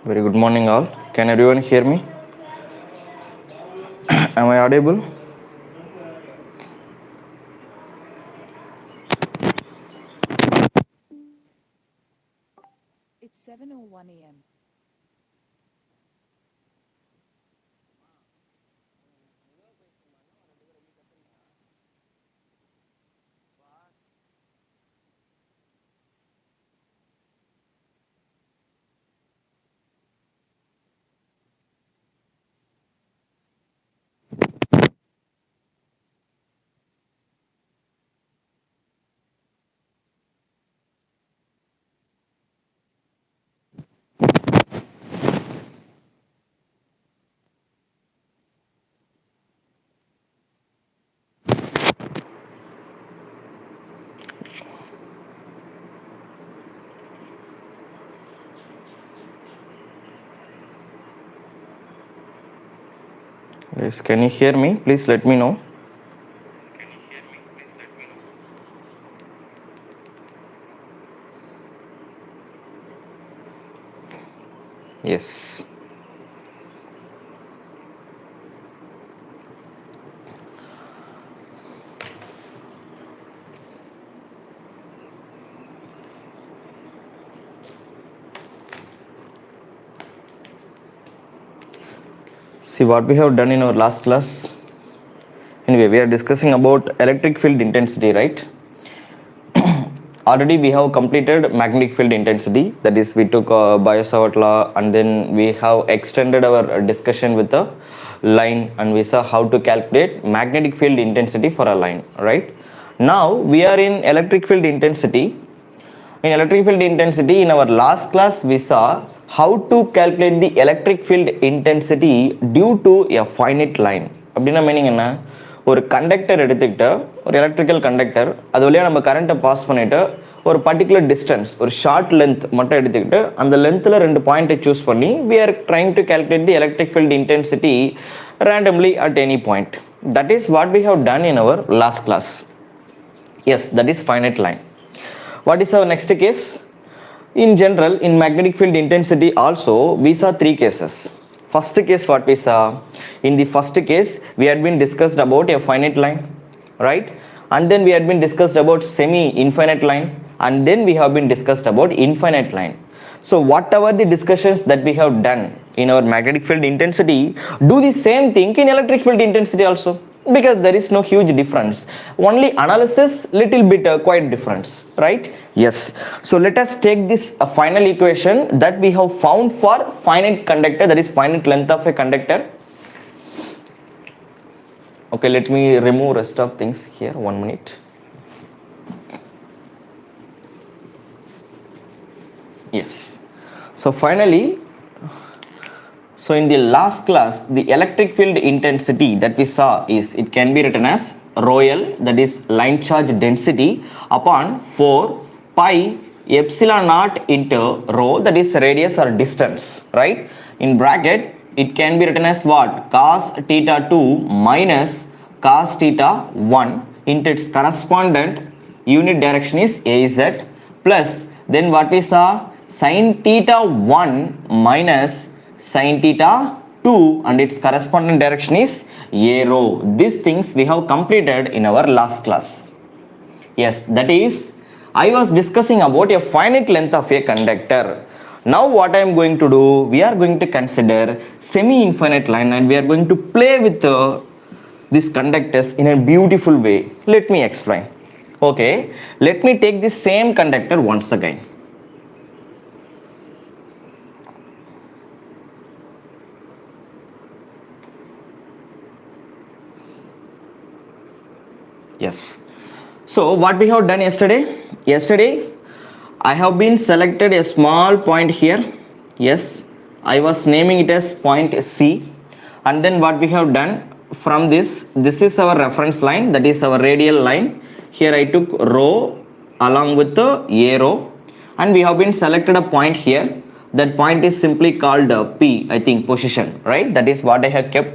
Very good morning, all. Can everyone hear me? Am I audible? It's 7:01 a.m. Yes, can you hear me? Please let me know. Yes. See what we have done in our last class. Anyway, we are discussing about electric field intensity, right? Already we have completed magnetic field intensity. That is, we took Biot-savart law, and then we have extended our discussion with the line, and we saw how to calculate magnetic field intensity for a line, right? Now we are in electric field intensity. In electric field intensity, in our last class, we saw how to calculate the electric field intensity due to a finite line. அப்படின்னா meaning என்ன? ஒரு conductor எடுத்துக்கிட்டு, ஒரு electrical conductor, அது வழியாக நம்ம கரண்ட்டை pass பண்ணிவிட்டு ஒரு பர்டிகுலர் டிஸ்டன்ஸ், ஒரு ஷார்ட் லென்த் மட்டும் எடுத்துக்கிட்டு அந்த லென்த்தில் 2 பாயிண்ட்டை சூஸ் பண்ணி we are trying to calculate the electric field intensity randomly at any point. That is what we have done in our last class. Yes, that is finite line. What is our next case? In general, in magnetic field intensity also, we saw 3 cases. First case, what we saw? In the first case, we had been discussed about a finite line, right? And then we had been discussed about semi-infinite line, and then we have been discussed about infinite line. So whatever the discussions that we have done in our magnetic field intensity, do the same thing in electric field intensity also, because there is no huge difference, only analysis little bit quite difference, right? Yes. So let us take this final equation that we have found for finite conductor, that is finite length of a conductor. Okay, let me remove rest of things here. 1 minute. Yes. So finally, so in the last class, the electric field intensity that we saw is, it can be written as rho L, that is line charge density, upon 4 pi epsilon naught into rho, that is radius or distance, right? In bracket, it can be written as what? Cos theta 2 minus cos theta 1 into its correspondent unit direction is AZ, plus then what we saw? Sin theta 1 minus sin theta 2 and its corresponding direction is arrow. These things we have completed in our last class. Yes, that is, I was discussing about a finite length of a conductor. Now what I am going to do, we are going to consider semi-infinite line, and we are going to play with these conductors in a beautiful way. Let me explain. Okay, let me take the same conductor once again. Yes. So what we have done yesterday I have been selected a small point here. Yes, I was naming it as point C, and then what we have done, from this is our reference line, that is our radial line. Here I took rho along with the arrow, and we have been selected a point here. That point is simply called P, I think, position, right? That is what I have kept.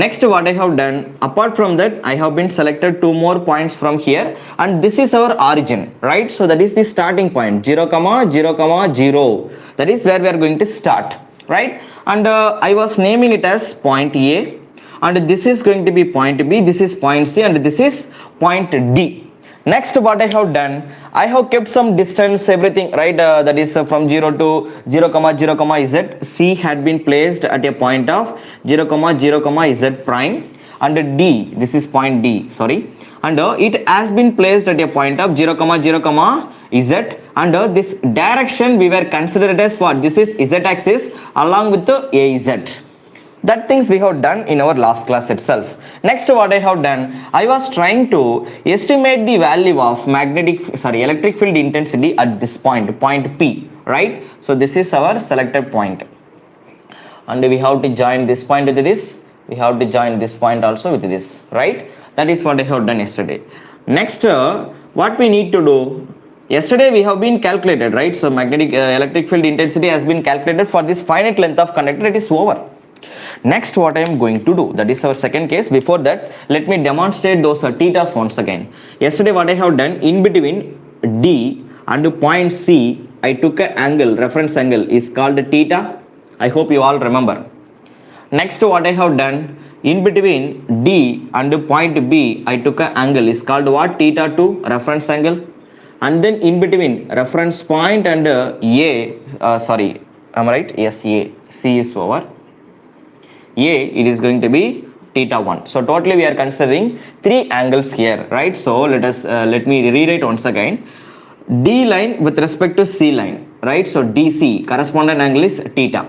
Next, what I have done, apart from that, I have been selected 2 more points from here, and this is our origin, right? So that is the starting point, 0, 0, 0. That is where we are going to start. right? And I was naming it as point A, and this is going to be point B, this is point C, and this is point D. Next, what I have done, I have kept some distance, everything, right? That is from 0 to 0 comma 0 comma z. C had been placed at a point of 0 comma 0 comma z prime, and D, this is point D, sorry, and it has been placed at a point of 0 comma 0 comma z, and this direction we were considered as what? This is z axis along with the AZ. That things we have done in our last class itself. Next, what I have done, I was trying to estimate the value of electric field intensity at this point P, right? So this is our selected point, and we have to join this point with this, we have to join this point also with this, right? That is what I have done yesterday. Next, what we need to do, yesterday we have been calculated, right? So electric field intensity has been calculated for this finite length of conductor. It is over. Next, what I am going to do, that is our second case. Before that, let me demonstrate those thetas once again. Yesterday, what I have done, in between D and point C, I took an angle, reference angle is called theta. I hope you all remember. Next, what I have done, in between D and point B, I took an angle is called what? Theta 2, reference angle. And then in between reference point and sorry, am I right? Yes, A. C is over. A, it is going to be theta 1. So totally we are considering 3 angles here, right? So let me rewrite once again. D line with respect to C line, right? So DC, corresponding angle is theta.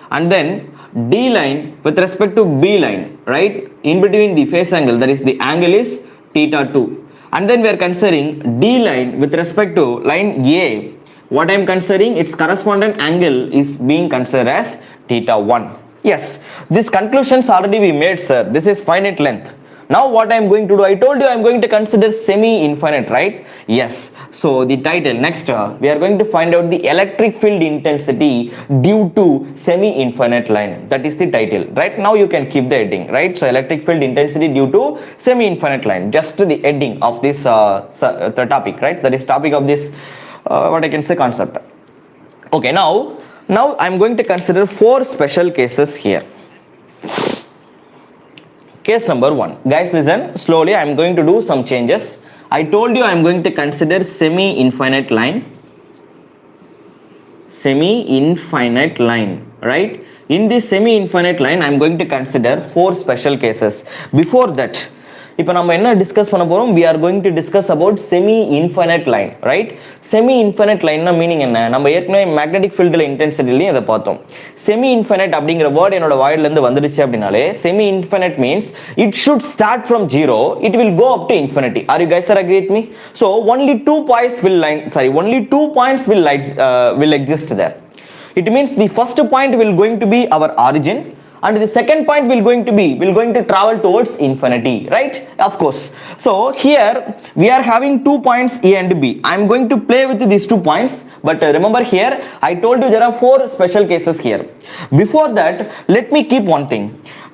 And then D line with respect to B line, right? In between the face angle, that is the angle is theta 2. And then we are considering D line with respect to line A. What I am considering, its corresponding angle is being considered as theta 1. Yes, these conclusions already we made, sir. This is finite length. Now what I am going to do, I told you I am going to consider semi-infinite, right? Yes. So the title, next we are going to find out the electric field intensity due to semi-infinite line. That is the title. Right now you can keep the heading, right? So electric field intensity due to semi-infinite line. Just the heading of this the topic, right? That is topic of this what I can say concept. Okay, now I am going to consider 4 special cases here. Case number 1. Guys, listen slowly. I am going to do some changes. I told you I am going to consider semi-infinite line. Semi-infinite line, right? In this semi-infinite line, I am going to consider 4 special cases. Before that, இப்போ நம்ம என்ன discuss பண்ண போறோம், we are going to discuss about semi infinite line, right? semi infinite line னா meaning என்ன, நம்ம ஏற்கனவே magnetic ஃபீல்ட்ல இன்டென்சிட்டிலயும் இத பார்த்தோம். semi infinite அப்படிங்கற வேர்ட் என்னோட வாயில இருந்து வந்துருச்சு அப்படினாலே semi infinite means it should start from 0, it will go up to infinity. Are you guys agree with me? So only 2 points will exist there. It means the first point will going to be our origin, and the second point will going to travel towards infinity, right? Of course. So here we are having 2 points A and B. I am going to play with these 2 points, but remember here I told you there are 4 special cases here. Before that, let me keep one thing.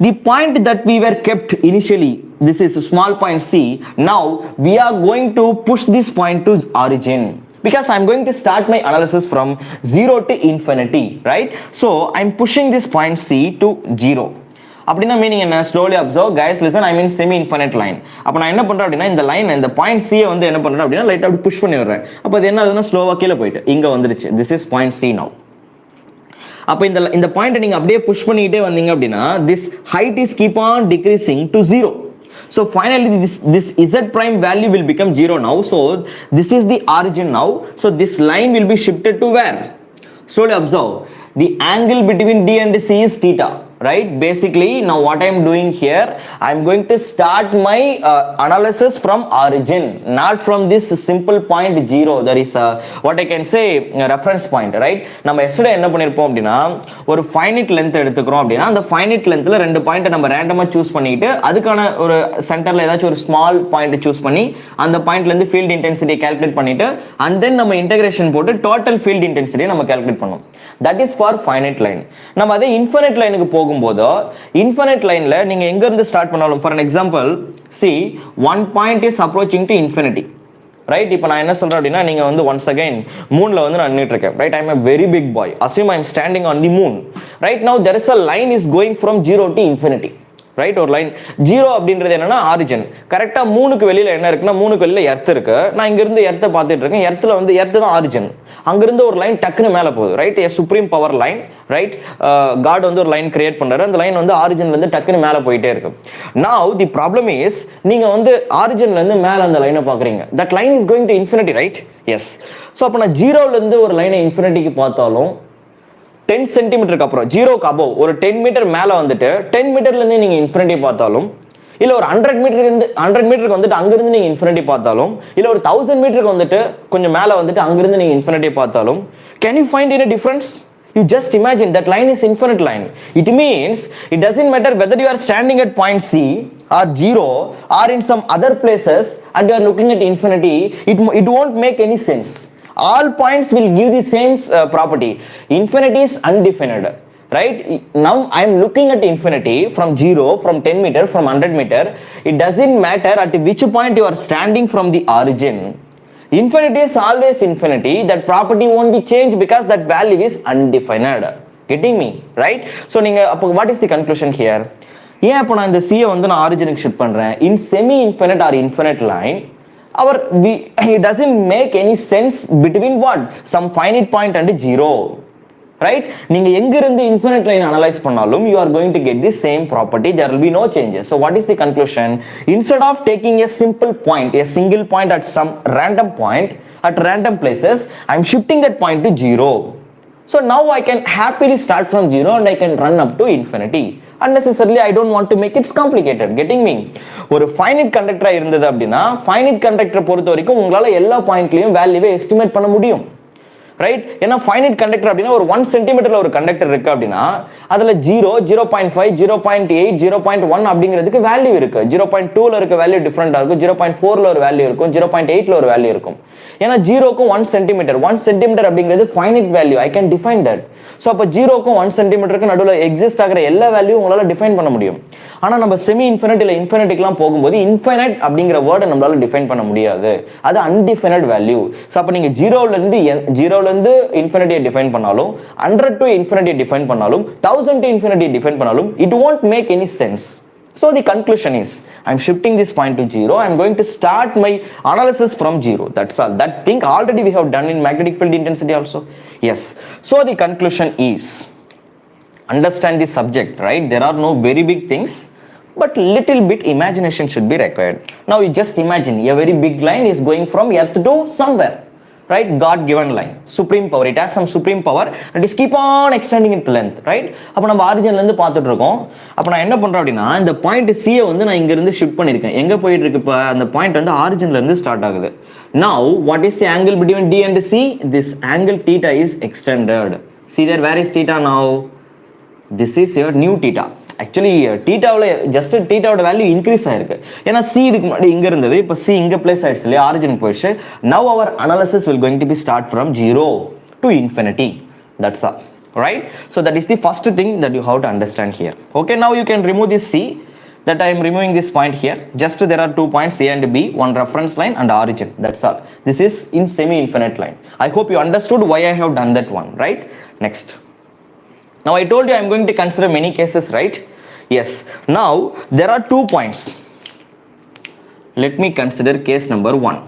The point that we were kept initially, this is a small point C. Now we are going to push this point to origin, because I am going to start my analysis from 0 to infinity, right? So I am pushing this point C to 0. அப்படினா meaning என்ன, slowly observe guys, listen. I mean semi infinite line. அப்ப நான் என்ன பண்றேன் அப்படினா இந்த line, இந்த point C வந்து என்ன பண்றேன் அப்படினா லைட்டா அப்படி புஷ் பண்ணி விடுறேன். அப்ப அது என்ன ஆகுதுன்னா ஸ்லோவா கீழ போயிடு இங்க வந்துருச்சு. This is point C now. அப்ப இந்த பாயிண்ட் நீங்க அப்படியே புஷ் பண்ணிட்டே வந்தீங்க அப்படினா this height is keep on decreasing to 0. So finally this z prime value will become 0 now. So this is the origin now. So this line will be shifted to where? Slowly observe. The angle between D and C is theta, right? Basically now what I am doing here, I am going to start my analysis from origin, not from this simple point 0. There is what I can say reference point, right? நம்ம yesterday என்ன பண்ணிருப்போம் அப்படினா ஒரு finite length எடுத்துக்கிறோம் அப்படினா அந்த finite lengthல ரெண்டு point நம்ம ரேண்டமா சூஸ் பண்ணிட்டு அதுக்கான ஒரு சென்டர்ல ஏதாச்சும் ஒரு small point சூஸ் பண்ணி அந்த பாயிண்ட்ல இருந்து field intensity calculate பண்ணிட்டு and then நம்ம இன்டகிரேஷன் போட்டு total field intensity நம்ம calculate பண்ணோம். That is for finite line. நம்ம அதே infinite lineக்கு போகும்போது infinite lineல நீங்க எங்க இருந்து ஸ்டார்ட் பண்ணாலும், for an example, see one point is approaching to infinity, right. இப்போ நான் என்ன சொல்றேன் அப்படின்னா, நீங்க வந்து ஒன்ஸ் அகைன் மூன்ல வந்து நான் நின்னுட்டு இருக்கேன், right. I M a very big boy, assume I am standing on the moon. Right now there is a line is going from 0 to infinity. Right. ஒரு லைன் 0 அப்படின்றது என்னன்னா ஆரிஜின். கரெக்டா மூணுக்கு வெளியில என்ன இருக்குன்னா, மூணுக்கு வெளியில எர்த் இருக்கு. நான் இங்க இருந்து எர்த்தை பார்த்துட்டு இருக்கேன். எர்த்துல வந்து எர்த் தான் ஆரிஜின். அங்கிருந்து ஒரு லைன் டக்குன்னு மேல போகுது, right. A supreme power line, right. Got வந்து ஒரு லைன் கிரியேட் பண்றாரு. அந்த லைன் வந்து ஆரிஜின்ல இருந்து டக்குன்னு மேல போயிட்டே இருக்கு. நவ் தி ப்ராப்ளம் இஸ், நீங்க வந்து ஆரிஜின்ல இருந்து மேல அந்த லைனை பாக்குறீங்க. That line is going to infinity, right. Yes. So அப்போ நான் 0ல இருந்து ஒரு லைனை இன்ஃபினிட்டிக்கு பார்த்தாலும் 10 சென்டிமீட்டருக்கு அப்புறம் 0க்கு அபவ் ஒரு 10 மீட்டர் மேல வந்துட்டு 10 மீட்டர்ல இருந்து நீங்க இன்ஃபினிட்டி பார்த்தாலும், இல்ல ஒரு 100 மீட்டருக்கு வந்துட்டு அங்கிருந்து நீங்க இன்ஃபினிட்டி பார்த்தாலும், இல்ல ஒரு 1000 மீட்டருக்கு வந்துட்டு கொஞ்சம் மேல வந்துட்டு அங்கிருந்து நீங்க இன்ஃபினிட்டி பார்த்தாலும், can you find any difference? You just imagine that line is infinite line. It means it doesn't matter whether you are standing at point C or 0 or in some other places and you are looking at infinity, it won't make any sense. All points will give the same property. Infinity is undefined, right? Now I am looking at infinity from 0, from 10 meter, from 100 meter. It doesn't matter at which point you are standing from the origin. Infinity is always infinity. That property won't be changed because that value is undefined. Getting me, right? So what is the conclusion here? ஏன் அப்போ நான் இந்த C வந்து நான் ஆரிஜினுக்கு shift பண்றேன்? In semi infinite or infinite line, it doesn't make any sense between what? Some finite point and 0, right? நீங்க எங்க இருந்து infinite line analyze பண்ணாலும் you are going to get the same property. There will be no changes. So what is the conclusion? Instead of taking a simple point, a single point at some random point at random places, I am shifting that point to 0. So now I can happily start from 0 and I can run up to infinity. Unnecessarily I don't want to make it complicated. Getting me? ஒரு finite கண்டக்டரா இருந்தது அப்படின்னா, finite கண்டக்டரை பொறுத்த வரைக்கும் உங்களால எல்லா பாயிண்ட்லயும் வேல்யூவை estimate பண்ண முடியும், ரைட். ஏன்னா ஃபைனைட் கண்டக்டர் அப்படின்னா ஒரு 1 சென்டிமீட்டர்ல ஒரு கண்டக்டர் இருக்கு அப்படின்னா அதுல 0, 0.5, 0.8, 0.1 அப்படிங்கிறதுக்கு வேல்யூ இருக்கு. 0.2ல இருக்க வேல்யூ டிஃபரெண்டா இருக்கும், 0.4ல ஒரு வேல்யூ இருக்கும், 0.8ல ஒரு வேல்யூ இருக்கும். ஏன்னா 0க்கும் 1 சென்டிமீட்டர் அப்படிங்கிறது finite value. I can define that. So அப்போ 0க்கும் 1 சென்டிமீட்டருக்கு நடுவில் எக்ஸிஸ்ட் ஆகிற எல்லா வேல்யூ உங்களால டிஃபைன் பண்ண முடியும். ஆனா நம்ம செமி இன்ஃபினிட் இல்ல இன்ஃபினிட்டிக்குலாம் போகும்போது இன்ஃபைனைட் அப்படிங்கிற வேர்டை நம்மளால டிஃபைன் பண்ண முடியாது. அது அன்டிஃபைனைட் வேல்யூ. ஸோ அப்போ நீங்க 0ல இருந்து இன்ஃபினிட்டியை டிஃபைன் பண்ணாலும், 100 to infinity டிஃபைன் பண்ணாலும், 1000 to infinity டிஃபைன் பண்ணாலும், it won't make any sense. So the conclusion is, I am shifting this point to 0. I am going to start my analysis from 0. That's all. That thing already we have done in magnetic field intensity also. Yes. So the conclusion is, understand the subject, right? There are no very big things, but little bit imagination should be required. Now you just imagine a very big line is going from earth to somewhere, right? God given line, supreme power. It has some supreme power and it keep on extending its length, right? அப்ப நம்ம ஆரிஜின்ல இருந்து பார்த்துட்டு இருக்கோம். அப்ப நான் என்ன பண்றேன் அப்படின்னா, இந்த பாயிண்ட் C வந்து நான் இங்க இருந்து ஷிஃப்ட் பண்ணிருக்கேன். எங்க போயிட்டு இருக்கு? இப்ப அந்த பாயிண்ட் வந்து ஆரிஜின்ல இருந்து ஸ்டார்ட் ஆகுது. Now what is the angle between D and C? This angle theta is extended. See there, where is theta now? This is your new theta. Actually thetaவில் just thetaவோட வேல்யூ இன்க்ரீஸ் ஆயிருக்கு. ஏன்னா C இதுக்கு முன்னாடி இங்க இருந்தது, இப்போ C இங்க பிளேஸ் ஆயிடுச்சு இல்லையா, ஆரிஜின் போயிடுச்சு. Now our analysis will going to be start from 0 to infinity. That's all, right? So that is the first thing that you have to understand here. Okay, now you can remove this C, that I am removing this point here. Just there are 2 points A and B, one reference line and origin. That's all. This is in semi-infinite line. I hope you understood why I have done that one, right? Next. Now I told you I am going to consider many cases, right? Yes. Now there are 2 points. Let me consider case number 1.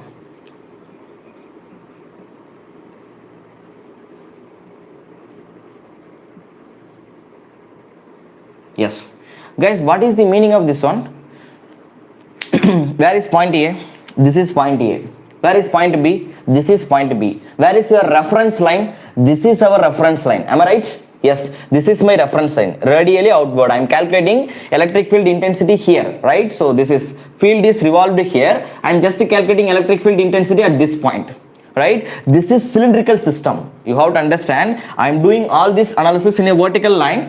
Yes. Guys, what is the meaning of this one? Where is point A? This is point A. Where is point B? This is point B. Where is your reference line? This is our reference line. Am I right? Yes, this is my reference line, radially outward. I am calculating electric field intensity here, right? So this is field is revolved here. I am just calculating electric field intensity at this point, right? This is cylindrical system. You have to understand, I am doing all this analysis in a vertical line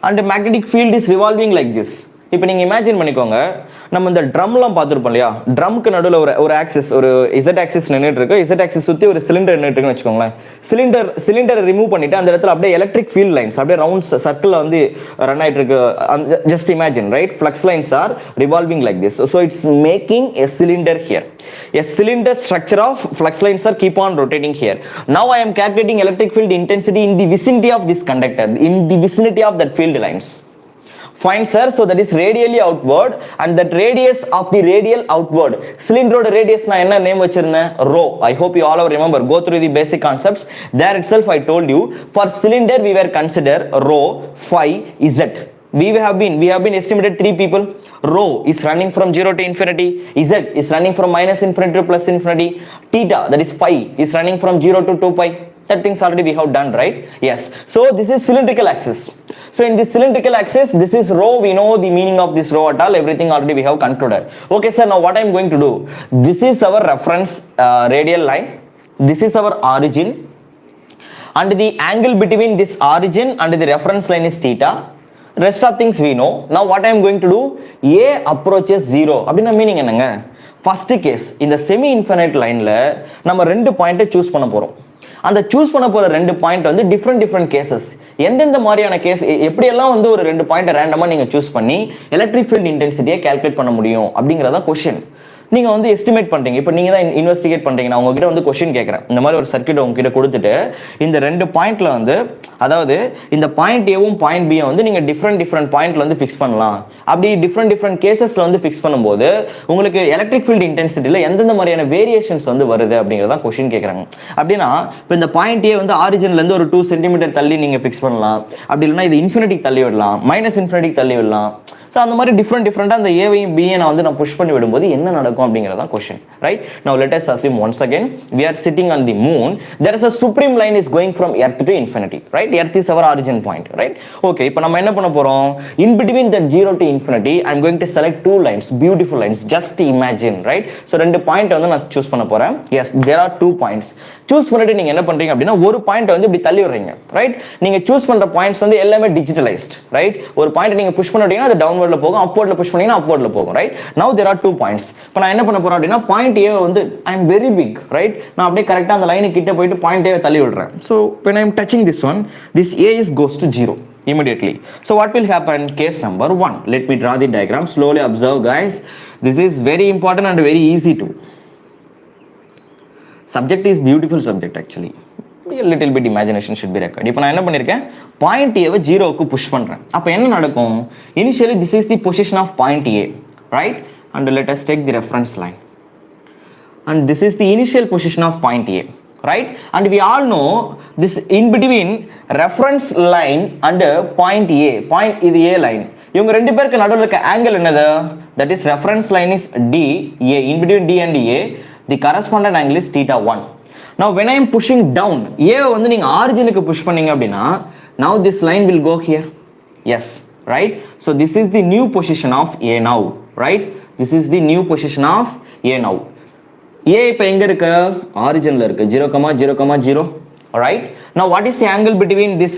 and the magnetic field is revolving like this. இப்போ நீங்கள் imagine பண்ணிக்கோங்க, நம்ம இந்த ட்ரம்லாம் பார்த்துருப்போம் இல்லையா, ட்ரம்க்கு நடுவில் ஒரு axis, ஒரு இசட் ஆக்சிஸ் நின்றுட்டு இருக்கு, இசட் ஆக்சிஸ் சுற்றி ஒரு சிலிண்டர் நின்றுட்டு இருக்குன்னு வச்சுக்கோங்களேன். சிலிண்டரை ரிமூவ் பண்ணிட்டு அந்த இடத்துல அப்படியே எலக்ட்ரிக் ஃபீல்ட் லைன்ஸ் அப்படியே ரவுண்ட்ஸ் சர்க்கிளில் வந்து ரன் ஆகிட்டு இருக்கு. Just imagine, right? Flux lines R revolving like this. So it's making a cylinder here. A cylinder structure of flux lines are keep on rotating here. Now I am calculating electric field intensity in the vicinity of this conductor, in the vicinity of that field lines. Fine sir, so that is radially outward and that radius of the radial outward. Cylinder radius na enna name vechirna? Rho. I hope you all remember. Go through the basic concepts. There itself I told you, for cylinder we were consider rho, phi, z. We have been estimated 3 people. Rho is running from 0 to infinity. Z is running from minus infinity to plus infinity. Theta, that is phi, is running from 0 to 2 pi. That things already we have done, right? Yes. So this is cylindrical axis. So in this cylindrical axis, this is rho. We know the meaning of this rho at all. Everything already we have concluded. Okay, sir. Now what I am going to do? This is our reference radial line. This is our origin, and the angle between this origin and the reference line is theta. Rest of things we know. Now what I am going to do? A approaches 0. அப்படின்னா meaning என்னங்க? First case, இந்த semi infinite லைன்ல நம்ம 2 பாயிண்ட்டை choose பண்ண போறோம். அந்த choose பண்ண போற 2 பாயிண்ட் வந்து டிஃப்ரெண்ட் கேசஸ். எந்தெந்த மாதிரியான கேஸ், எப்படியெல்லாம் வந்து ஒரு 2 பாயிண்ட் ரேண்டமா நீங்க சூஸ் பண்ணி எலக்ட்ரிக் ஃபீல்ட் இன்டென்சிட்டியை கால்குலேட் பண்ண முடியும் அப்படிங்கறத क्वेश्चन. நீங்க வந்து எஸ்டிமேட் பண்றீங்க. இப்போ நீங்க தான் இன்வெஸ்டிகேட் பண்றீங்க. நான் உங்ககிட்ட வந்து क्वेश्चन கேட்கறேன். இந்த மாதிரி ஒரு சர்க்யூட் உங்ககிட்ட கொடுத்துட்டு இந்த 2 பாயிண்ட்ல வந்து, அதாவது இந்த பாயிண்ட் ஏவும் பாயிண்ட் பியும் வந்து நீங்க டிஃப்ரெண்ட் பாயிண்ட்ல வந்து ஃபிக்ஸ் பண்ணலாம். அப்படி டிஃப்ரெண்ட் கேசஸ்ல வந்து ஃபிக்ஸ் பண்ணும்போது உங்களுக்கு எலக்ட்ரிக் ஃபீல்ட் இன்டென்சிட்டில எந்தெந்த மாதிரியான வேரியேஷன்ஸ் வந்து வருது அப்படிங்கறத क्वेश्चन கேட்கறாங்க. அப்படின்னா இப்போ இந்த பாயிண்ட் ஏ வந்து ஆரிஜின்ல இருந்து ஒரு 2 சென்டிமீட்டர் தள்ளி நீங்க ஃபிக்ஸ் பண்ணலாம். அப்படி இல்லைன்னா இது இன்ஃபினிட்டிக்கு தள்ளி விடலாம், மைனஸ் இன்ஃபினிட்டிக்கு தள்ளி விடலாம். ஸோ அந்த மாதிரி டிஃப்ரெண்டாக அந்த ஏவையும் பியை நான் வந்து நான் புஷ் பண்ணி விடும்போது என்ன நடக்கும் அப்படிங்கிறதான் question, right? Now let us assume once again we are sitting on the moon. There is a supreme line is going from earth to infinity, right? Earth is our origin point, right? Okay, இப்போ நம்ம என்ன பண்ண போறோம்? In between that 0 to infinity I am going to select 2 lines, beautiful lines. Just imagine, right? So 2 point வந்து நான் choose பண்ண போறேன். Yes, there are 2 points. Choose பண்ணிட்டு நீங்க என்ன பண்றீங்க அப்படின்னா ஒரு பாயிண்ட் வந்து இப்படி தள்ளி விடுறீங்க, ரைட்? நீங்க சூஸ் பண்ற பாயிண்ட்ஸ் வந்து எல்லாமே டிஜிட்டலைஸ்ட், ரைட்? ஒரு பாயிண்ட் நீங்க புஷ் பண்ணிட்டீங்கன்னா அது டவுன்வர்ட்ல போகும், அப்வர்ட்ல புஷ் பண்ணீங்கன்னா அப்வர்ட்ல போகும், ரைட்? நவ தேர் ஆர் 2 பாயிண்ட்ஸ். இப்போ நான் என்ன பண்ண போறேன் அப்படின்னா பாயிண்ட் ஏ வந்து ஐ அம் வெரி பிக், ரைட்? நான் அப்படியே கரெக்ட்டா அந்த லைனுக்கு கிட்ட போயிட்டு பாயிண்ட் ஏ தள்ளி விடுறேன். So when I am touching this one, this a is goes to 0 immediately. So what will happen? Case number 1. Let me draw the diagram. Slowly observe, guys. This is very important and very easy too. Subject is beautiful subject actually. A little bit imagination should be required. இப்போ நான் என்ன பண்ணிருக்கேன், point ஏவை 0க்கு push பண்றேன். அப்ப என்ன நடக்கும்? Initially this is the position of point A, right? And let us take the reference line. And this is the initial position of point A, right? And we all know this in between reference line and point A. Point இது A line. இவங்க ரெண்டு பேருக்கு நடுவுல இருக்க angle என்னது? That is reference line is D, A. In between D and A, the correspondent angle is theta 1. Now when I am pushing down, A வந்து நீங்க ஆரிஜினுக்கு push பண்ணீங்க அப்படின்னா now this line will go here. Yes, right? So this is the new position of A now, right? This is the new position of A now. A இப்போ எங்க இருக்கு? ஆரிஜின்ல இருக்கு, 0,0,0. Alright? Now what is the angle between this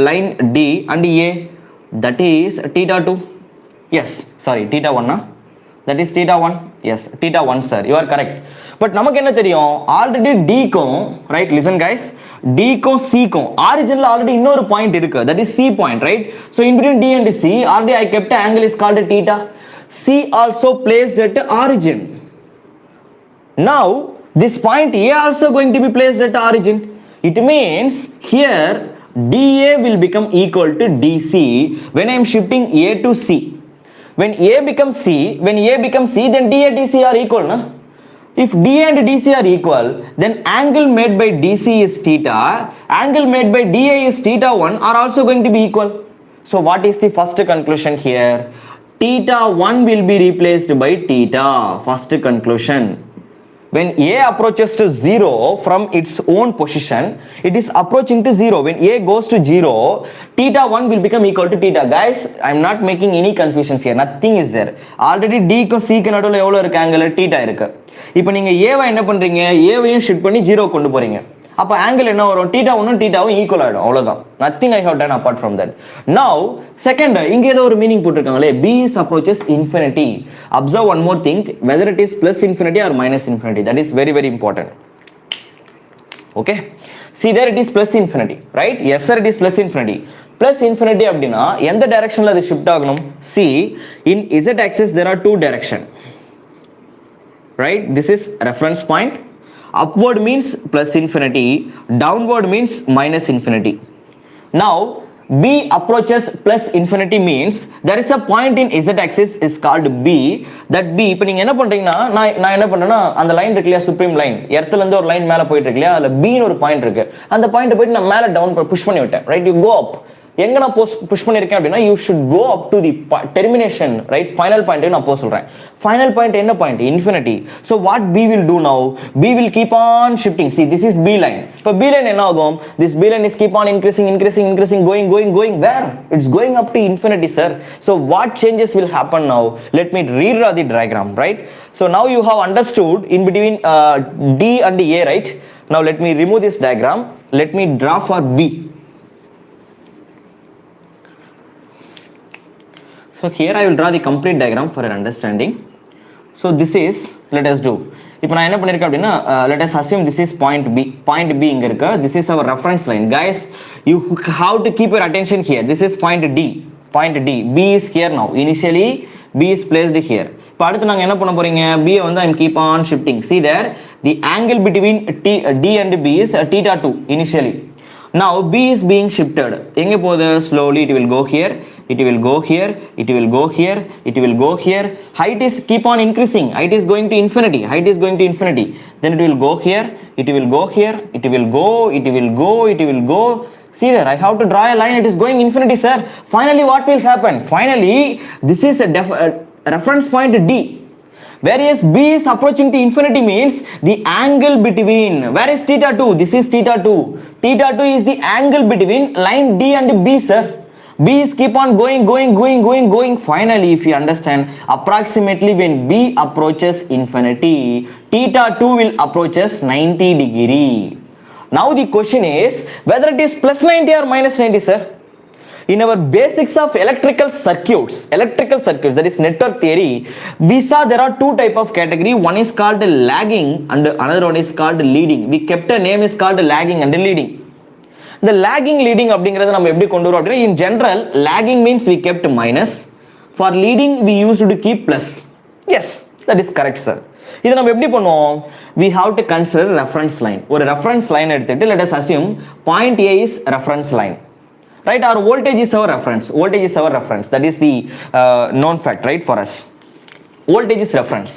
line D and A? That is theta 2. Yes, sorry, theta 1. That is theta 1. Yes, theta 1 sir, you are correct. But நமக்கு என்ன தெரியும்? Already D க்கும், right? Listen guys, D க்கும் C க்கும் ஆரிஜின்ல already இன்னொரு point இருக்கு, that is C point, right? So in between D and C, already I kept an angle is called theta. C also placed at origin. Now this point A also going to be placed at origin. It means here DA will become equal to DC when I am shifting A to C. When A becomes C, then DA DC are equal, na? If DA and DC are equal, then angle made by DC is theta, angle made by DA is theta 1 are also going to be equal. So what is the first conclusion here? Theta 1 will be replaced by theta. First conclusion. When A approaches to 0 from its own position, it is approaching to 0. When A goes to 0, theta 1 will become equal to theta. Guys, I am not making any confusions here. Nothing is there. Already D க்கு C க்கு நடுவுல எவ்வளவு இருக்கு angle? theta இருக்கு. இப்போ நீங்க A வை என்ன பண்றீங்க? A வையும் ஷிஃப்ட் பண்ணி 0 கொண்டு போறீங்க. அப்போ ஆங்கிள் என்ன வரும், theta 1 theta ஈக்குவல் ஆகிடும், அவ்வளோதான். Nothing I have done apart from that. Now second, இங்கே ஏதோ ஒரு மீனிங் போட்டிருக்காங்களே, b is approaches infinity. Observe one more thing, whether it is plus infinity or minus infinity, that is very very important. Okay, see there it is plus infinity, right? Yes sir, it is plus infinity. Plus infinity அப்படினா எந்த டைரக்ஷன்ல அது shift ஆகணும்? See, in z axis there are two direction, right? This is reference point. Upward means plus infinity, downward means minus infinity. Now b approaches plus infinity means there is a point in z axis is called b. That b, இப்போ நீங்க என்ன பண்றீங்கன்னா, நான் என்ன பண்றேன்னா, அந்த line இருக்கு இல்லையா, சுப்ரீம் லைன், எர்த்ல இருந்து ஒரு லைன் மேல போயிட்டு இருக்கு இல்லையா, அதுல b ன்னு ஒரு பாயிண்ட் இருக்கு, அந்த பாயிண்ட் போயிட்டு நான் மேல டவுன் புஷ் பண்ணி விட்டேன், ரைட்? யூ கோ அப். எங்க நான் புஷ் பண்ணிருக்கேன் அப்படின்னா, you should go up to the termination, right? Final point நான் போக சொல்றேன். ஃபைனல் பாயிண்ட் என்ன point? Infinity. So what b will do now? b will keep on shifting. See, this is b line. இப்போ b line என்ன ஆகும்? This b line is keep on increasing, going where? It's going up to infinity, sir. So what changes will happen now? Let me redraw the diagram, right? So now you have understood in between d and a, right? Now let me remove this diagram. Let me draw for b. So here I will draw the complete diagram for your understanding. So this is, let us do. இப்போ நான் என்ன பண்ணிருக்கேன் அப்படின்னா, let us assume this is point b. Point b இங்க இருக்கு. This is our reference line. Guys, you have to keep your attention here. This is point d. Point d. b is here now. Initially b is placed here. இப்போ அடுத்து நாங்க என்ன பண்ண போறீங்க? b வந்து I am keep on shifting. See there, the angle between d and b is theta 2 initially. Now b is being shifted. எங்க போகுது? Slowly it will go here, it will go here, it will go here, it will go here. Height is keep on increasing. Height is going to infinity. Height is going to infinity. Then it will go here, it will go here, it will go, it will go, it will go. See there, I have to draw a line. It is going infinity, sir. Finally what will happen? Finally this is a reference point d. Whereas b is approaching to infinity means the angle between, where is theta 2? This is theta 2. Theta 2 is the angle between line d and b, sir. b is keep on going. Finally, if you understand, approximately when b approaches infinity, theta 2 will approaches 90 degree. Now the question is whether it is plus 90 or minus 90, sir. In our basics of electrical circuits, that is network theory, we saw there are two type of category. One is called lagging and another one is called leading. We kept a name is called lagging and leading. The lagging leading அப்படிங்கறது நம்ம எப்படி கொண்டு வரோம் அப்படினா, in general lagging means we kept minus, for leading we used to keep plus. Yes, that is correct, sir. இத நம்ம எப்படி பண்ணுவோம்? We have to consider reference line. ஒரு reference line எடுத்துட்டு let us assume point A is reference line, right? Our voltage is our reference. That is the known fact, right, for us. Voltage is reference.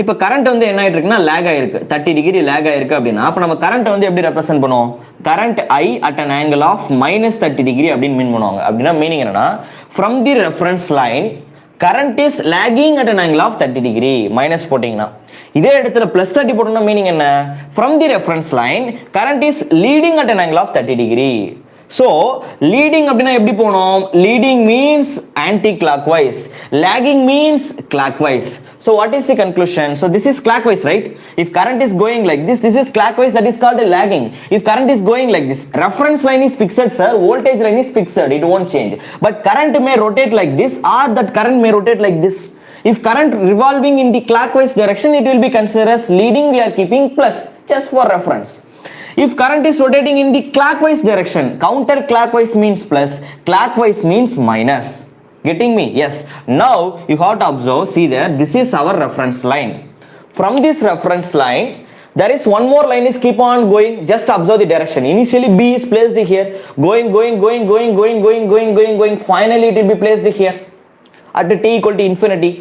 இப்போ current வந்து என்ன ஆயிட்டு இருக்குன்னா, லேக் ஆயிருக்கு, 30 degree lakh ஆயிருக்கு அப்படின்னா, அப்போ நம்ம கரண்ட் வந்து எப்படி ரெப்ரசென்ட் பண்ணுவோம்? Current I at an angle of minus 30 degree அப்படின்னு மீன் பண்ணுவாங்க. அப்படின்னா மீனிங் என்னன்னா, from the reference line current is lagging at an angle of 30 degree. Minus போட்டிங்கன்னா, இதே இடத்துல plus 30 போட்டோம்னா மீனிங் என்ன? From the reference line current is leading at an angle of 30 degree. So leading அப்படினா எப்படி போணும்? Leading means anti-clockwise, lagging means clockwise. So what is the conclusion? So this is clockwise, right? If current is going like this is clockwise, that is called lagging. If current is going like this, reference line is fixed, sir, voltage line is fixed, it won't change. But current may rotate like this or that current may rotate like this. If current revolving in the clockwise direction, it will be considered as leading. We are keeping plus just for reference. If current is rotating in the clockwise direction, counterclockwise means plus, clockwise means minus. Getting me? Yes. Now you have to observe, see there, this is our reference line. From this reference line, there is one more line is keep on going. Just observe the direction. Initially b is placed here, going. Finally it will be placed here at t equal to infinity,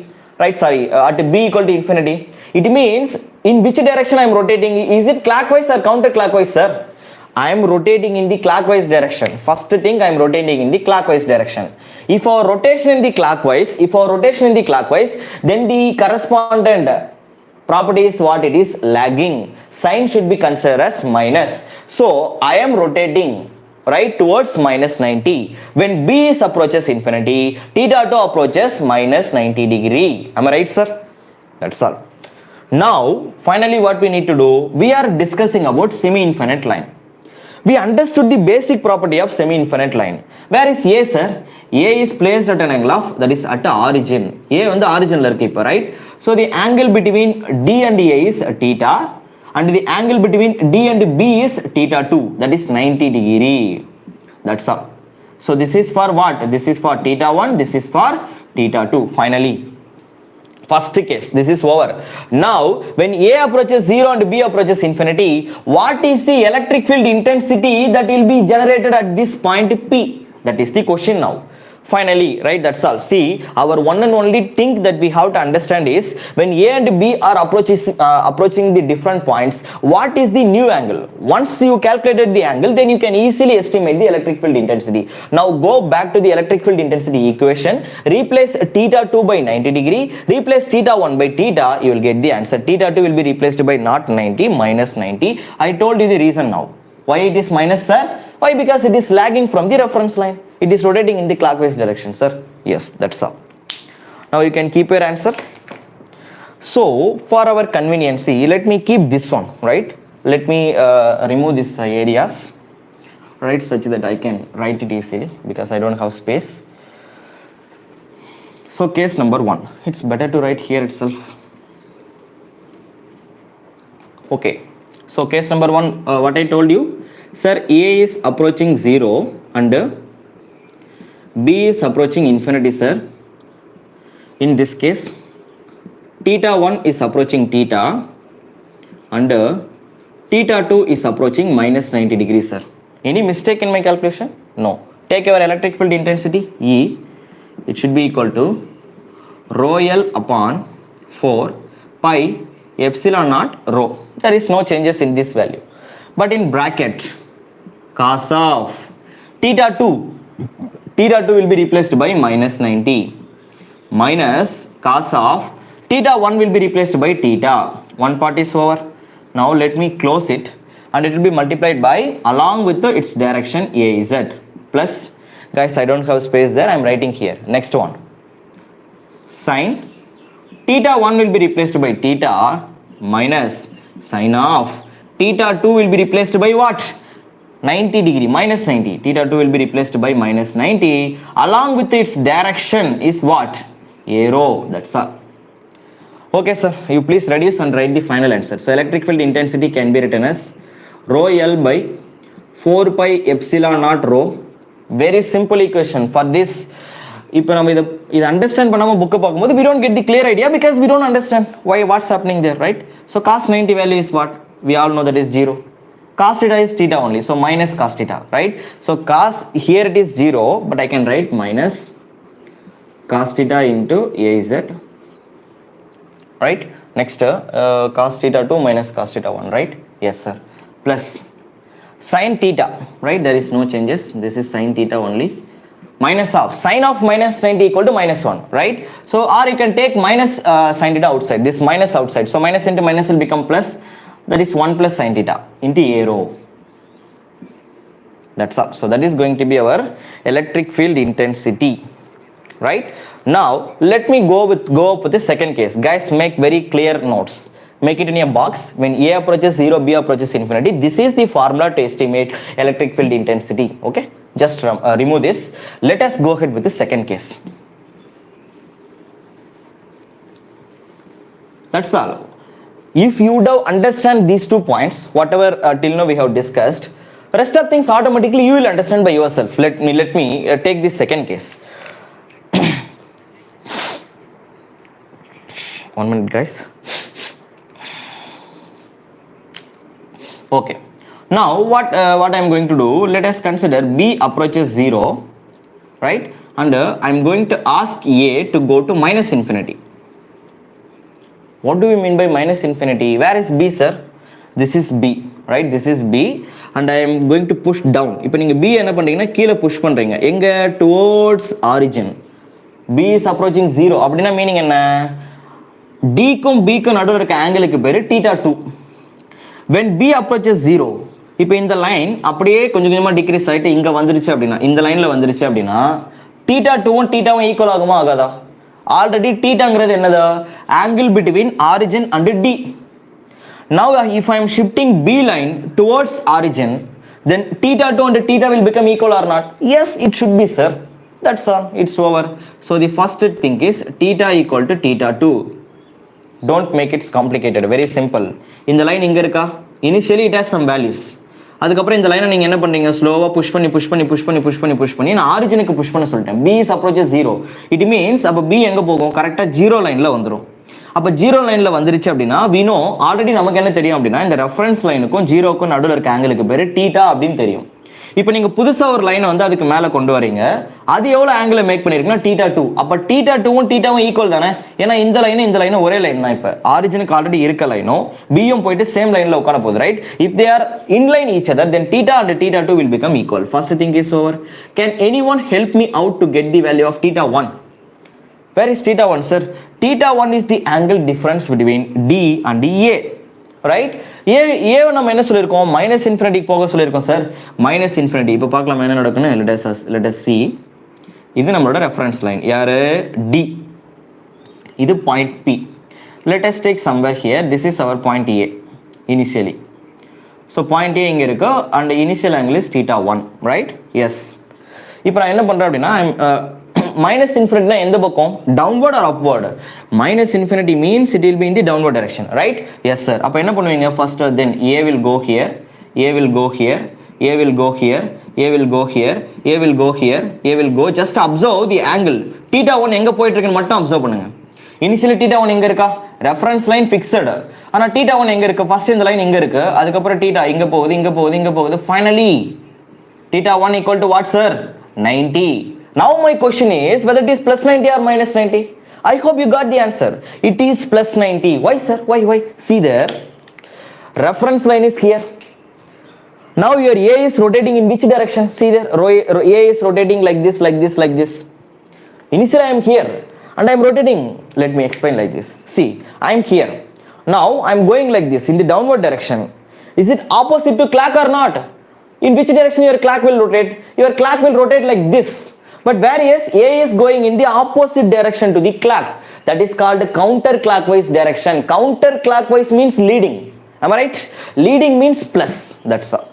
right? Sorry, at b equal to infinity. It means in which direction I am rotating? Is it clockwise or counterclockwise, sir? I am rotating in the clockwise direction. First thing, I am rotating in the clockwise direction. If our rotation in the clockwise, then the correspondent property is what? It is lagging. Sign should be considered as minus. So I am rotating right towards minus 90. When b is approaches infinity, theta 2 approaches minus 90 degree. Am I right, sir? That's all. Now finally what we need to do, we are discussing about semi-infinite line. we understood the basic property of semi-infinite line. Where is A, sir? A is placed at an angle of, that is at the origin. A on the origin la irukku, right? So the angle between D and A is theta, and the angle between D and B is theta 2, that is 90 degree. That's all. So this is for what? This is for theta 1, this is for theta 2. Finally, first case, this is over. Now, when A approaches 0 and B approaches infinity, what is the electric field intensity that will be generated at this point P? That is the question now. Finally, right, that's all. See, our one and only thing that we have to understand is when A and B are approaching the different points, what is the new angle? Once you calculated the angle, then you can easily estimate the electric field intensity. Now go back to the electric field intensity equation, replace theta 2 by 90 degree, replace theta 1 by theta, you will get the answer. Theta 2 will be replaced by not 90, minus 90. I told you the reason now. Why it is minus, sir? Why? Because it is lagging from the reference line. It is rotating in the clockwise direction, sir. Yes, that's all. Now you can keep your answer. So for our conveniency, let me keep this one, right? Let me remove these areas, right, such that I can write it easily because I don't have space. So case number 1, it's better to write here itself. Okay, so case number 1, what I told you, sir, A is approaching 0 and B is approaching infinity, sir. In this case, theta 1 is approaching theta and theta 2 is approaching minus 90 degrees, sir. Any mistake in my calculation? No. Take your electric field intensity, E. It should be equal to rho L upon 4 pi epsilon naught rho. There is no changes in this value. But in bracket, cos of theta 2 will be replaced by minus 90 minus cos of theta 1 will be replaced by theta. One part is over. Now let me close it and it will be multiplied by along with its direction AZ plus, guys, I don't have space there, I am writing here. Next one, sin theta 1 will be replaced by theta minus sin of theta 2 will be replaced by what? 90 degree, minus 90. Theta 2 will be replaced by minus 90. Along with its direction is what? Arrow. That's all. Okay, sir. You please reduce and write the final answer. So electric field intensity can be written as rho L by 4 pi epsilon naught rho. Very simple equation. For this, இப்போ நம்ம இதை understand பண்ணாமல் புக்கை பார்க்கும்போது we don't get the clear idea because we don't understand what's happening there, right? So cos 90 value is what? We all know that is 0. Cos theta is theta only, so minus cos theta, right? So cos, here it is 0, but I can write minus cos theta into AZ, right? Next, cos theta 2 minus cos theta 1, right? Yes, sir. Plus sin theta, right? There is no changes. This is sin theta only. Minus of sin of minus 90 equal to minus 1, right? So or you can take minus sin theta outside, this minus outside, so minus into minus will become plus, that is 1 plus sin theta into arrow. That's all. So that is going to be our electric field intensity, right? Now let me go up with the second case. Guys, make very clear notes, make it in a box. When A approaches 0, B approaches infinity, this is the formula to estimate electric field intensity. Okay, just remove this. Let us go ahead with the second case. That's all. If you would have understand these 2 points, whatever till now we have discussed, rest of things automatically you will understand by yourself. Let me take the second case. 1 minute, guys. Okay. Now what I am going to do, let us consider B approaches 0, right? And I am going to ask A to go to minus infinity. What do we mean by minus infinity? Where is B, sir? This is B, right? This is B and I am going to push down. இப்போ நீங்க B என்ன பண்றீங்கன்னா கீழ push பண்றீங்க. எங்க? Towards origin. B is approaching 0. அப்படினா meaning என்ன? D க்கும் B க்கும் நடுவுல இருக்க ஆங்கிளுக்கு பேரு theta 2. When B approaches 0, இப்போ இந்த லைன் அப்படியே கொஞ்சம் கொஞ்சமா டிக்ரீஸ் ஆயிட்டு இங்க வந்துருச்சு அப்படினா, இந்த லைன்ல வந்துருச்சு அப்படினா theta 2 வும் theta 1 ஈக்குவல் ஆகுமா ஆகாதா? Already thetaங்கிறது என்னது? Angle between origin and D. Now if I am shifting B line towards origin, then theta 2 and theta will become equal or not? Yes, it should be, sir. That's all, it's over. So the first thing is theta equal to theta 2. Don't make it complicated, very simple. In the line inga iruka, initially it has some values. அதுக்கப்புறம் இந்த லைனை நீங்கள் என்ன பண்ணுறீங்க, ஸ்லோவாக push பண்ணி நான் ஆரிஜினுக்கு push பண்ண சொல்லிட்டேன். B is approaches 0. It means அப்போ B எங்கே போகும், கரெக்டாக 0 லைனில் வந்துடும். அப்போ 0 லைனில் வந்துருச்சு அப்படின்னா we know ஆல்ரெடி நமக்கு என்ன தெரியும் அப்படின்னா, இந்த ரெஃபரன்ஸ் லைனுக்கும் ஜீரோக்கும் நடுவில் இருக்க ஆங்கிளுக்கு பேர் தீட்டா அப்படின்னு தெரியும். இப்போ நீங்கள் புதுசாக ஒரு லைனை வந்து அதுக்கு மேலே கொண்டு வரீங்க, அது எவ்வளோ ஆங்கிளை மேக் பண்ணியிருக்குன்னா θ 2. அப்போ θ 2வும் θவும் ஈக்குவல் தானே, ஏன்னா இந்த லைனும் ஒரே லைன் தான். இப்போ ஆரிஜினுக்கு ஆல்ரெடி இருக்க லைனும் பியும் போயிட்டு சேம் லைனில் உட்கார போகுது, right? If they are inline each other, then θ and θ 2 will become equal. First thing is over. Can anyone help me out to get the value of θ 1? Where is θ 1, sir? θ 1 is the angle difference between D and A. Right? ஏ நம்ம என்ன சொல்லியிருக்கோம், minus இன்ஃபினிட்டிக்கு போக சொல்லியிருக்கோம் sir. Minus infinity இப்போ பார்க்கலாம் என்ன நடக்குன்னு. let us see. இது நம்மளோட ரெஃபரன்ஸ் லைன், யாரு? டி. இது point B. let us take somewhere here. This is our point A initially. so point A இங்கே இருக்கு and initial angle is θ 1, right? yes. இப்போ நான் என்ன பண்ணுறேன் அப்படின்னா, minus infinity எந்த பக்கம், downward or upward? minus infinity means it will be in the downward direction, right? yes sir. அப்ப என்ன பண்ணுவீங்க, first then A will go here, A will go here, A will go here, A will go here, A will go here, A will go. just observe the angle. θ 1 எங்க போயிட்டு இருக்குன்னு மட்டும் observe பண்ணுங்க. initially θ 1 எங்க இருக்கா, reference line fixed. ஆனா θ 1 எங்க இருக்கு, first இந்த லைன் இங்க இருக்கு, அதுக்கப்புறம் θ இங்க போகுது, finally θ 1 equal to what, sir? 90. Now my question is whether it is plus 90 or minus 90. I hope you got the answer. It is plus 90. Why, sir? Why? See there, reference line is here. Now your A is rotating in which direction? See there, A is rotating like this. Initially I am here and I am rotating. Let me explain like this. See, I am here. Now I am going like this in the downward direction. Is it opposite to clock or not? In which direction your clock will rotate? Your clock will rotate like this. But whereas A is going in the opposite direction to the clock, that is called counterclockwise direction. Counterclockwise means leading. Am I right? Leading means plus. That's all.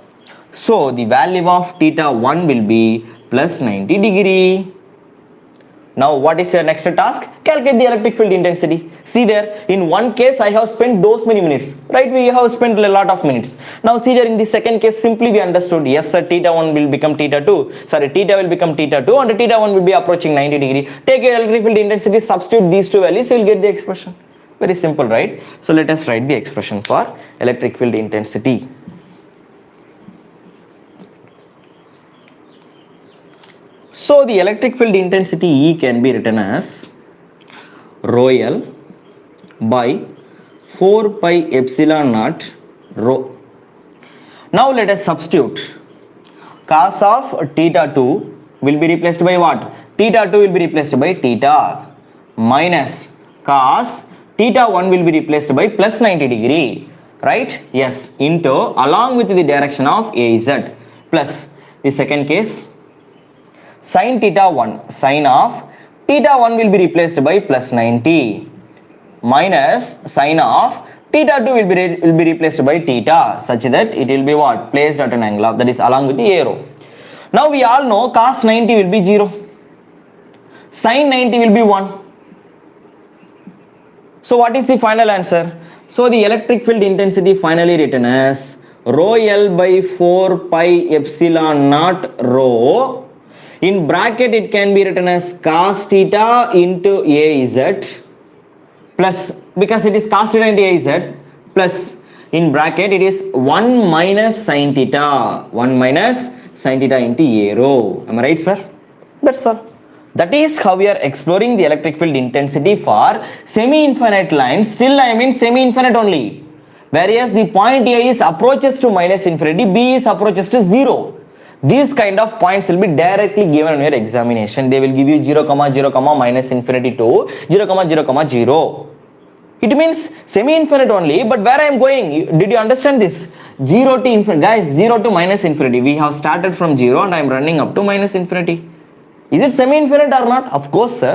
So the value of θ 1 will be plus 90 degree. Now what is your next task? Calculate the electric field intensity. See there, in one case I have spent those many minutes, right? We have spent a lot of minutes. Now see there, in the second case simply we understood, yes sir, θ 1 will become θ 2. Sorry, θ will become θ 2 and θ 1 will be approaching 90 degree. Take your electric field intensity, substitute these two values, you will get the expression. Very simple, right? So let us write the expression for electric field intensity. So the electric field intensity E can be written as rho L by 4 pi epsilon naught rho. Now let us substitute. Cos of θ 2 will be replaced by what? θ 2 will be replaced by theta minus cos θ 1 will be replaced by plus 90 degree, right? yes, into along with the direction of AZ plus the second case sin θ 1, sin of θ 1 will be replaced by plus 90 minus sin of θ 2 will be replaced by theta, such that it will be what? Placed at an angle of, that is along with the arrow. Now we all know cos 90 will be 0, sin 90 will be 1. So what is the final answer? So the electric field intensity finally written as rho L by 4 pi epsilon naught rho. In bracket it can be written as cos theta into AZ plus, because it is cos theta into AZ, plus in bracket it is 1 minus sin theta, 1 minus sin theta into A rho. Am I right, sir? That's all. That is how we are exploring the electric field intensity for semi-infinite lines. Still I mean semi-infinite only. Whereas the point A is approaches to minus infinity, B is approaches to 0. These kind of points will be directly given in your examination. They will give you 0, 0, minus infinity to 0, 0, 0. It means semi-infinite only, but where I am going, did you understand this? 0 to infinity, guys, 0 to minus infinity. We have started from 0 and I am running up to minus infinity. Is it semi-infinite or not? Of course, sir.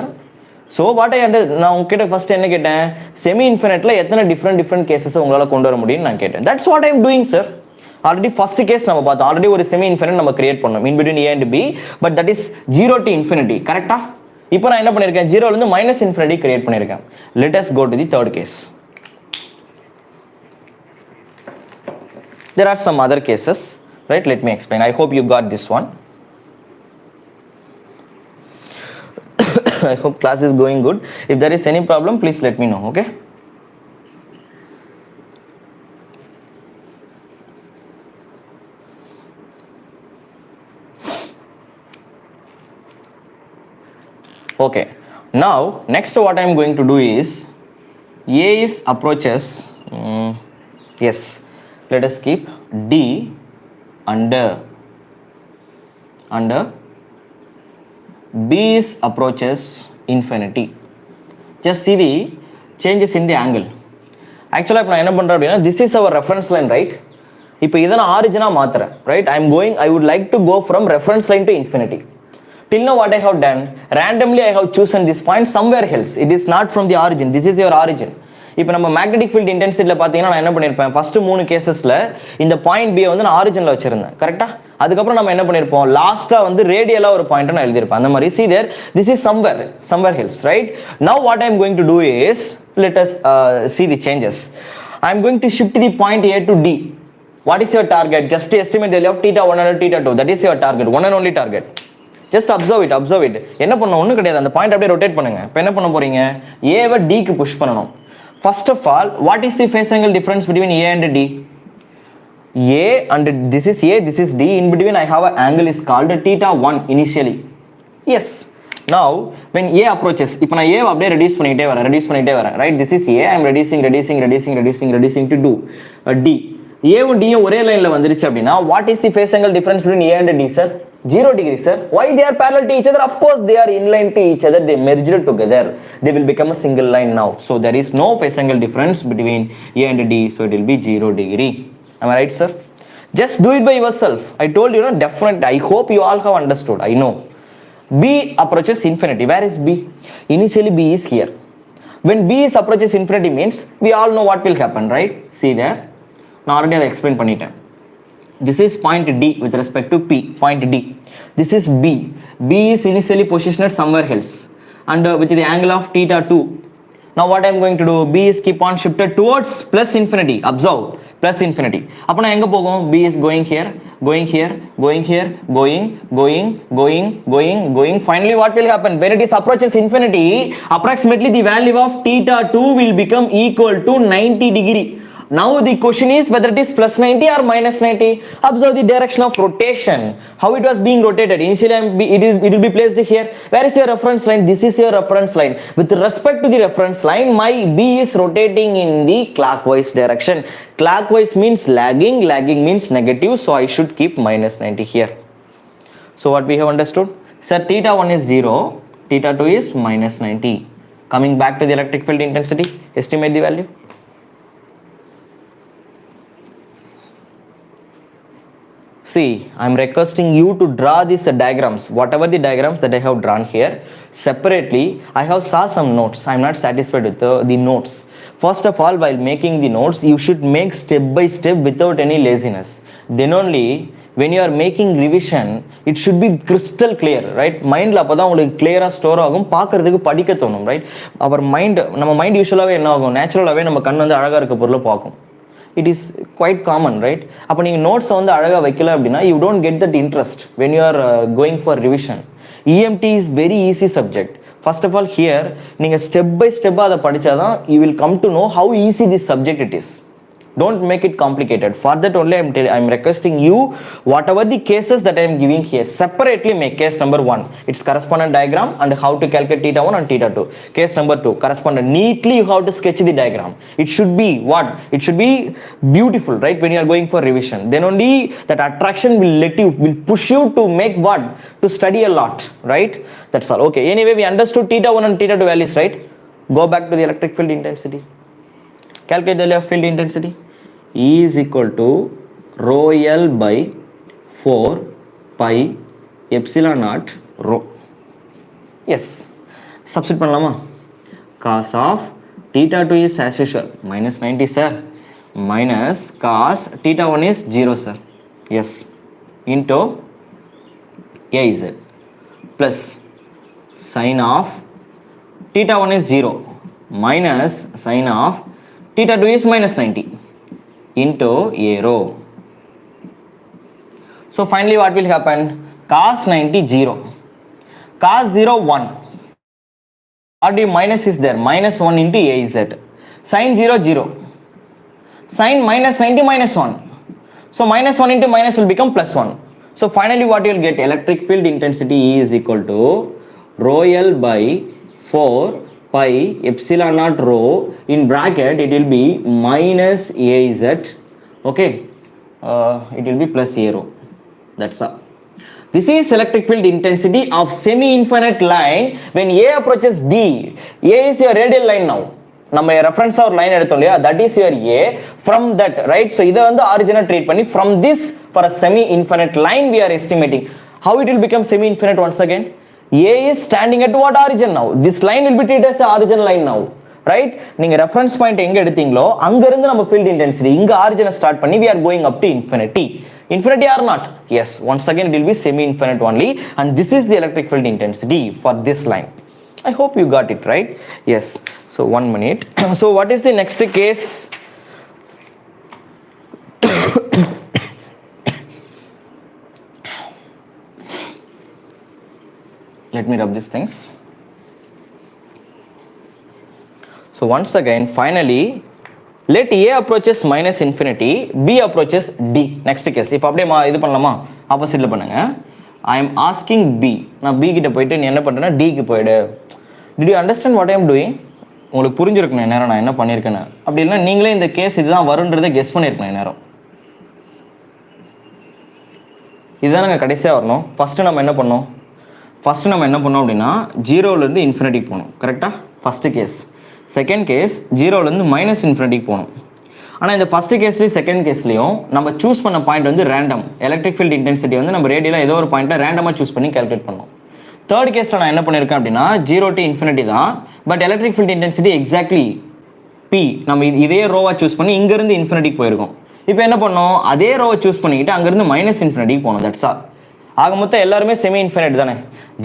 So what I understand, நான் உங்ககிட்ட first என்ன கேட்டேன், semi இன்ஃபினிட்ல எத்தனை different cases உங்களால கொண்டு வர முடியும்னு நான் கேட்டேன். That's what I am doing, sir. Already first case நம்ம பார்த்தோம், already ஒரு semi infinite நம்ம create பண்ணோம் in between a and b, but that is 0 to infinity, correct? இப்போ நான் என்ன பண்ணிருக்கேன், 0 ல இருந்து minus infinity create பண்ணிருக்கேன். Let us go to the third case. There are some other cases, right? Let me explain. I hope you got this one. I hope class is going good. If there is any problem, please let me know, okay? Okay, now next what I am going to do is a is approaches, yes, let us keep d under b is approaches infinity. Just see the changes in the angle. Actually இப்போ நான் என்ன பண்றேன் அப்படின்னா, this is our reference line, right? இப்போ இதை நான் ஆரிஜினா மாத்துறேன், right? I would like to go from reference line to infinity. Till now what I have done, randomly I have chosen this point somewhere else. It is not from the origin. This is your origin. இப்போ நம்ம magnetic field இன்டென்சிட்டில பாத்தீங்கன்னா நான் என்ன பண்ணிருப்பேன், first 3 கேसेसல இந்த point B வந்து நான் ஆரிஜின்ல வச்சிருந்தேன், கரெக்ட்டா? அதுக்கப்புறம் நம்ம என்ன பண்ணிருப்போம், லாஸ்டா வந்து ரேடியலா ஒரு பாயிண்ட் நான் எழுதி இருப்பேன். அந்த மாதிரி see there, this is somewhere else, right? Now what I am going to do is, let us see the changes. I am going to shift the point A to D. What is your target? Just to estimate the value of theta 1 and theta 2. That is your target, one and only target. Just observe it. என்ன பண்ணணும், ஒன்றும் கிடையாது, அந்த point அப்படியே rotate பண்ணுங்க. இப்போ என்ன பண்ண போறீங்க, ஏவை டிக்கு புஷ் பண்ணணும். First of all, what is the phase angle difference between A and D? A and this is A, this is D. In between, I have an angle is called theta 1 initially. Yes. Now, when A approaches, இப்போ நான் A அப்படியே reduce பண்ணிட்டே வரேன், right? This is A. I am reducing to do D. A and D ஒரே லைன்ல வந்துருச்சு அப்படின்னா, what is the phase angle difference between A and D, sir? 0 degree, sir. Why they are parallel to each other? Of course, they are inline to each other. They merged together. They will become a single line now. So there is no phase angle difference between A and D. So it will be 0 degree. Am I right, sir? Just do it by yourself. I told you, definitely. I hope you all have understood. I know. B approaches infinity. Where is B? Initially, B is here. When B is approaches infinity means we all know what will happen, right? See there. Now already I explained பண்ணிட்டேன். This is point D with respect to P, point D. This is B. B is initially positioned somewhere else and with the angle of theta 2. Now what I am going to do, B is keep on shifted towards plus infinity. Observe, plus infinity. அப்போ நான் எங்க போகும், B is going here. Finally what will happen, when it is approaches infinity, approximately the value of theta 2 will become equal to 90 degree. Now the question is whether it is plus 90 or minus 90. Observe the direction of rotation, how it was being rotated. Initially it will be placed here. Where is your reference line? This is your reference line. With respect to the reference line, my B is rotating in the clockwise direction. Clockwise means lagging means negative, so I should keep minus 90 here. So what we have understood, sir, theta 1 is 0, theta 2 is minus 90. Coming back to the electric field intensity, estimate the value. See, I am requesting you to draw these diagrams, whatever the diagrams that I have drawn here. Separately, I have saw some notes. I am not satisfied with the notes. First of all, while making the notes, you should make step by step without any laziness. Then only, when you are making revision, it should be crystal clear, right? Mind la appo dhaan ungalku clear ah store agum, paakradhukku padikka thonum, right? Our mind, nama mind usually enna agum, natural ave nama kannu vandu alaga irukka porula paakum. It is quite common, right? அப்போ நீங்கள் நோட்ஸை வந்து அழகாக வைக்கல அப்படின்னா you don't get that interest when you are going for revision. EMT is very easy subject. First of all, here நீங்கள் step by step அதை படிச்சாதான் you will come to know how easy this subject it is. Don't make it complicated. For that only I am requesting you, whatever the cases that I am giving here, separately make case number 1, its correspondent diagram and how to calculate theta 1 and theta 2. Case number 2, correspondent. Neatly you have to sketch the diagram. It should be what? It should be beautiful, right? When you are going for revision, then only that attraction will push you to make what? To study a lot, right? That's all. Okay. Anyway, we understood theta 1 and theta 2 values, right? Go back to the electric field intensity. Calculate the value of field intensity. E is equal to rho L by 4 pi epsilon naught rho. Yes. Substitute பண்ணலாமா? Cos of theta 2 is as usual minus 90, sir. minus cos theta 1 is 0, sir. Yes. Into AZ plus sine of theta 1 is 0 minus sine of theta 2 is minus 90 into A rho. So finally what will happen? Cos 90 0, cos 0 1. Already minus is there, minus 1 into AZ. Sin 0 0. Sin minus 90 minus 1. So minus 1 into minus will become plus 1. So finally what you will get? Electric field intensity is equal to rho L by 4 pi epsilon naught rho, in bracket it will be minus AZ. Okay, it will be plus A rho. That's all. This is electric field intensity of semi-infinite line when A approaches D. A is your radial line now. நம்ம reference our line எடுத்தோம் இல்லையா, that is your A. From that, right? So இதை வந்து origin treat பண்ணி from this for a semi-infinite line we are estimating. How it will become semi-infinite once again? A is standing at what origin now? This line will be treated as a origin line now. Right? நீங்க reference point எங்க எடுத்தீங்களோ அங்க இருந்து நம்ம field intensity இங்க origin start பண்ணி we are going up to infinity. Infinity or not? Yes. Once again it will be semi-infinite only, and this is the electric field intensity for this line. I hope you got it right. Yes. So 1 minute. So what is the next case? Let me rub these things. So once again, finally, let A approaches minus infinity, B approaches D. Next case. இப்போ அப்படியே இது பண்ணலாமா? ஆப்போசிட்ல பண்ணுங்க. I am asking B. நான் B கிட்ட போயிட்டு நீ என்ன பண்றேன்னா D க்கு போயிடு. Did you understand what I am doing? உங்களுக்கு புரிஞ்சிருக்கணும் நேரம் நான் என்ன பண்ணியிருக்கேன்னு. அப்படி இல்லைன்னா நீங்களே இந்த கேஸ் இதுதான் வரும்ன்றதை கெஸ் பண்ணியிருக்கணும் நேரம். இதுதான் நாங்கள் கடைசியாக வரணும். ஃபஸ்ட்டு நம்ம என்ன பண்ணோம் அப்படின்னா ஜீரோலேருந்து இன்ஃபினிட்டிக்கு போகணும். கரெக்டாக? First case. செகண்ட் கேஸ் ஜீரோலேருந்து மைனஸ் இன்ஃபினிட்டிக்கு போகணும். ஆனால் இந்த ஃபஸ்ட்டு கேஸ்லேயும் செகண்ட் கேஸ்லையும் நம்ம சூஸ் பண்ண பாயிண்ட் வந்து ரேண்டம். எலக்ட்ரிக் ஃபீல்ட் இன்டென்சிட்டி வந்து நம்ம ரேடியலாக ஏதோ ஒரு பாயிண்ட்டை ரேண்டமாக சூஸ் பண்ணி கால்குலேட் பண்ணோம். தேர்ட் கேஸில் நான் என்ன பண்ணியிருக்கேன் அப்படின்னா 0 to infinity தான், but electric field intensity exactly P நம்ம இதே ரோவாக சூஸ் பண்ணி இங்கேருந்து இன்ஃபினிட்டிக்கு போயிருக்கோம். இப்போ என்ன பண்ணோம், அதே ரோவை சூஸ் பண்ணிக்கிட்டு அங்கேருந்து மைனஸ் இன்ஃபினிட்டிக்கு போகணும். That's all. ஆக மொத்தம் எல்லாருமே செமி இன்ஃபினிட் தானே.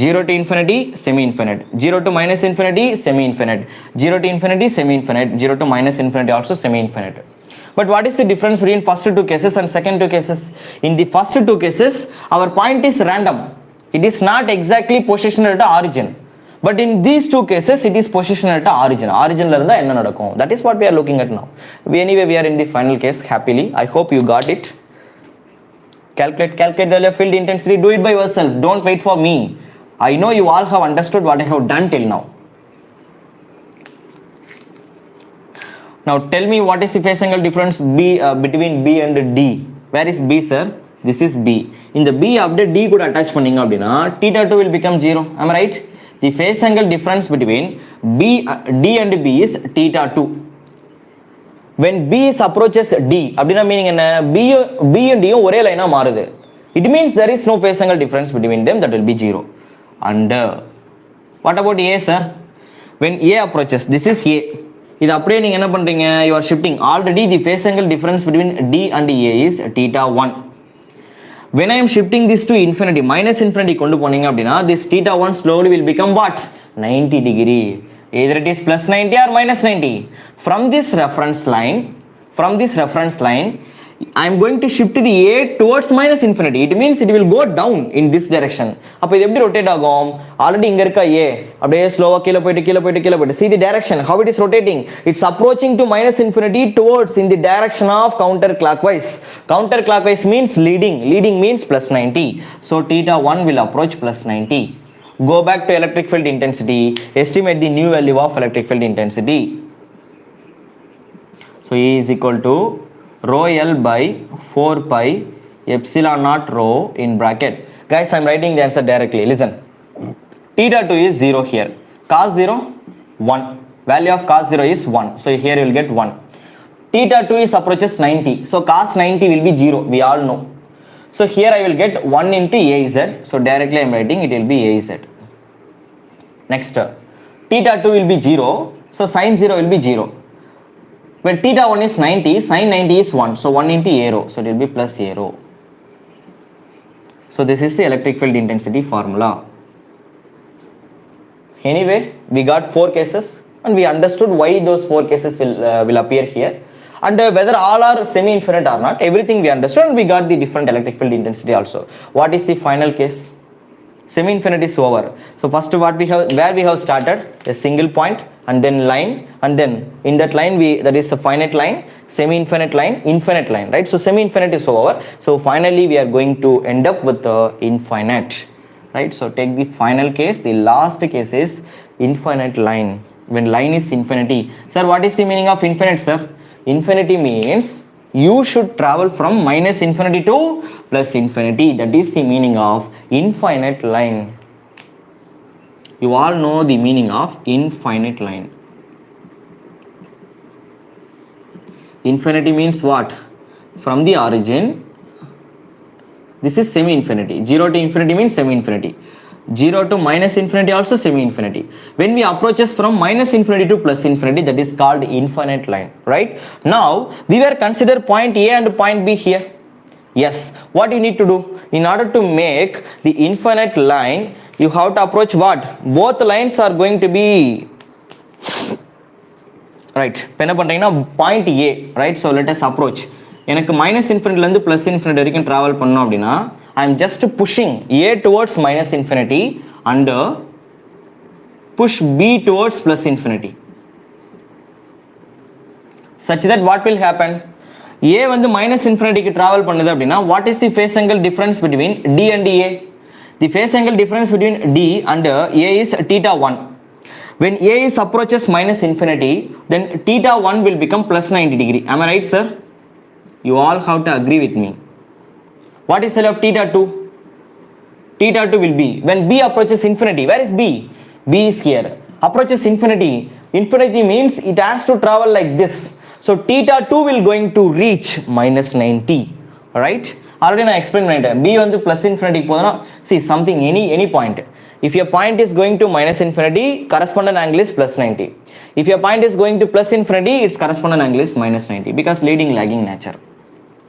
0 to infinity semi infinite, 0 to minus infinity semi infinite, 0 to infinity semi infinite, 0 to minus infinity also semi infinite. But what is the difference between first two cases and second two cases? In the first two cases our point is random. It is not exactly positioned at the origin. But in these two cases it is positioned at the origin. Origin la irundha enna nadakum? That is what we are looking at now. Anyway we are in the final case happily. I hope you got it. Calculate the field intensity. Do it by yourself. Don't wait for me. I know you all have understood what I have done till now. Now tell me what is the phase angle difference between B and D. Where is B, sir? This is B. In the B update D could attach பண்ணீங்க அப்படின்னா theta 2 will become 0. Am I right? The phase angle difference between D and B is theta 2. When B is approaches D அப்படின்னா meaning என்ன, B and D ஒரே லைனா மாறுது. It means there is no phase angle difference between them, that will be 0. And what about A, sir? When A approaches, this is A. இது அப்படியே நீங்க என்ன பண்றீங்க, you are shifting. Already the phase angle difference between D and A is theta 1. When I am shifting this to infinity, minus infinity கொண்டு போனீங்க அப்படின்னா this theta 1 slowly will become what? 90 degree. Either it is plus 90 or minus 90. From this reference line I am going to shift the A towards minus infinity. It means it will go down in this direction. அப்ப இது எப்படி rotate ஆகும்? Already இங்க இருக்க A அப்படியே ஸ்லோவா கீழ போயிட்டு see the direction how it is rotating. It's approaching to minus infinity towards in the direction of counterclockwise. Counterclockwise means leading means plus 90. So theta 1 will approach plus 90. Go back to electric field intensity. Estimate the new value of electric field intensity. So E is equal to rho L by 4 pi epsilon naught rho in bracket. Guys, I am writing the answer directly. Listen. Theta 2 is 0 here. Cos 0, 1. Value of cos 0 is 1. So here you will get 1. Theta 2 is approaches 90. So cos 90 will be 0. We all know. So here I will get 1 into AZ. So directly I am writing it will be AZ. Next. Theta 2 will be 0. So sin 0 will be 0. When theta 1 is 90, sin 90 is 1. So 1 into a rho. So it will be plus a rho. So this is the electric field intensity formula. Anyway, we got 4 cases and we understood why those 4 cases will appear here. And whether all are semi-infinite or not, everything we understood, and we got the different electric field intensity also. What is the final case? Semi-infinite is over. So first what we have, where we have started, a single point and then line, and then in that line that is a finite line, semi-infinite line, infinite line, right? So semi-infinite is over. So finally we are going to end up with the infinite, right? So take the final case. The last case is infinite line. When line is infinity. Sir, what is the meaning of infinite, sir? Infinity means you should travel from minus infinity to plus infinity. That is the meaning of infinite line. You all know the meaning of infinite line. Infinity means what? From the origin, this is semi-infinity. 0 to infinity means semi-infinity. 0 to minus infinity also semi-infinity. When we approaches from minus infinity to plus infinity, that is called infinite line, right? Now we were consider point A and point B here. Yes, what you need to do in order to make the infinite line, you have to approach what? Both lines are going to be right. Point A, right? So let us approach. எனக்கு minus infinity ல இருந்து plus infinity வரைக்கும் travel பண்ணோம் அப்படினா I am just pushing A towards minus infinity and push B towards plus infinity, such that what will happen? A வந்து minus infinity க்கு travel பண்ணுது அப்படினா what is the phase angle difference between D and A? The phase angle difference between D and A is theta 1. When A is approaches minus infinity, then theta 1 will become plus 90 degree. Am I right, sir? You all have to agree with me. What is the of theta 2? Theta 2 will be when B approaches infinity. Where is B? B is here. Approaches infinity. Infinity means it has to travel like this. So theta 2 will going to reach minus 90. Alright? Already I explained right. B on the plus infinity. See something, any point. If your point is going to minus infinity, corresponding angle is plus 90. If your point is going to plus infinity, its corresponding angle is minus 90 because leading lagging nature.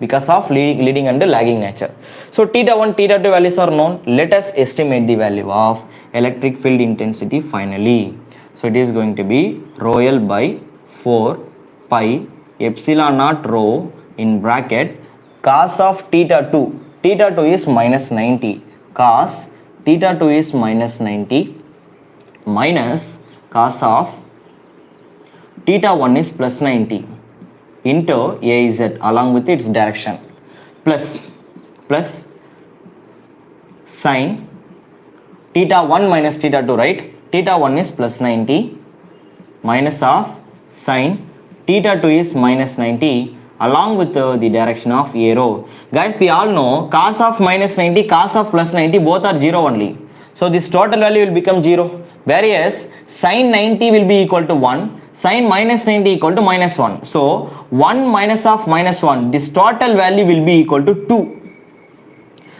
Because of leading and lagging nature. So theta 1, theta 2 values are known. Let us estimate the value of electric field intensity finally. So it is going to be rho L by 4 pi epsilon naught rho in bracket cos of theta 2. Theta 2 is minus 90. Cos theta 2 is minus 90 minus cos of theta 1 is plus 90. Into AZ along with its direction plus sine theta 1 minus theta 2, right? Theta 1 is plus 90 minus of sine theta 2 is minus 90 along with the direction of arrow. Guys, we all know cos of minus 90, cos of plus 90 both are 0 only. So this total value will become 0, whereas sine 90 will be equal to 1, sine minus 90 equal to minus 1. So 1 minus of minus 1, this total value will be equal to 2.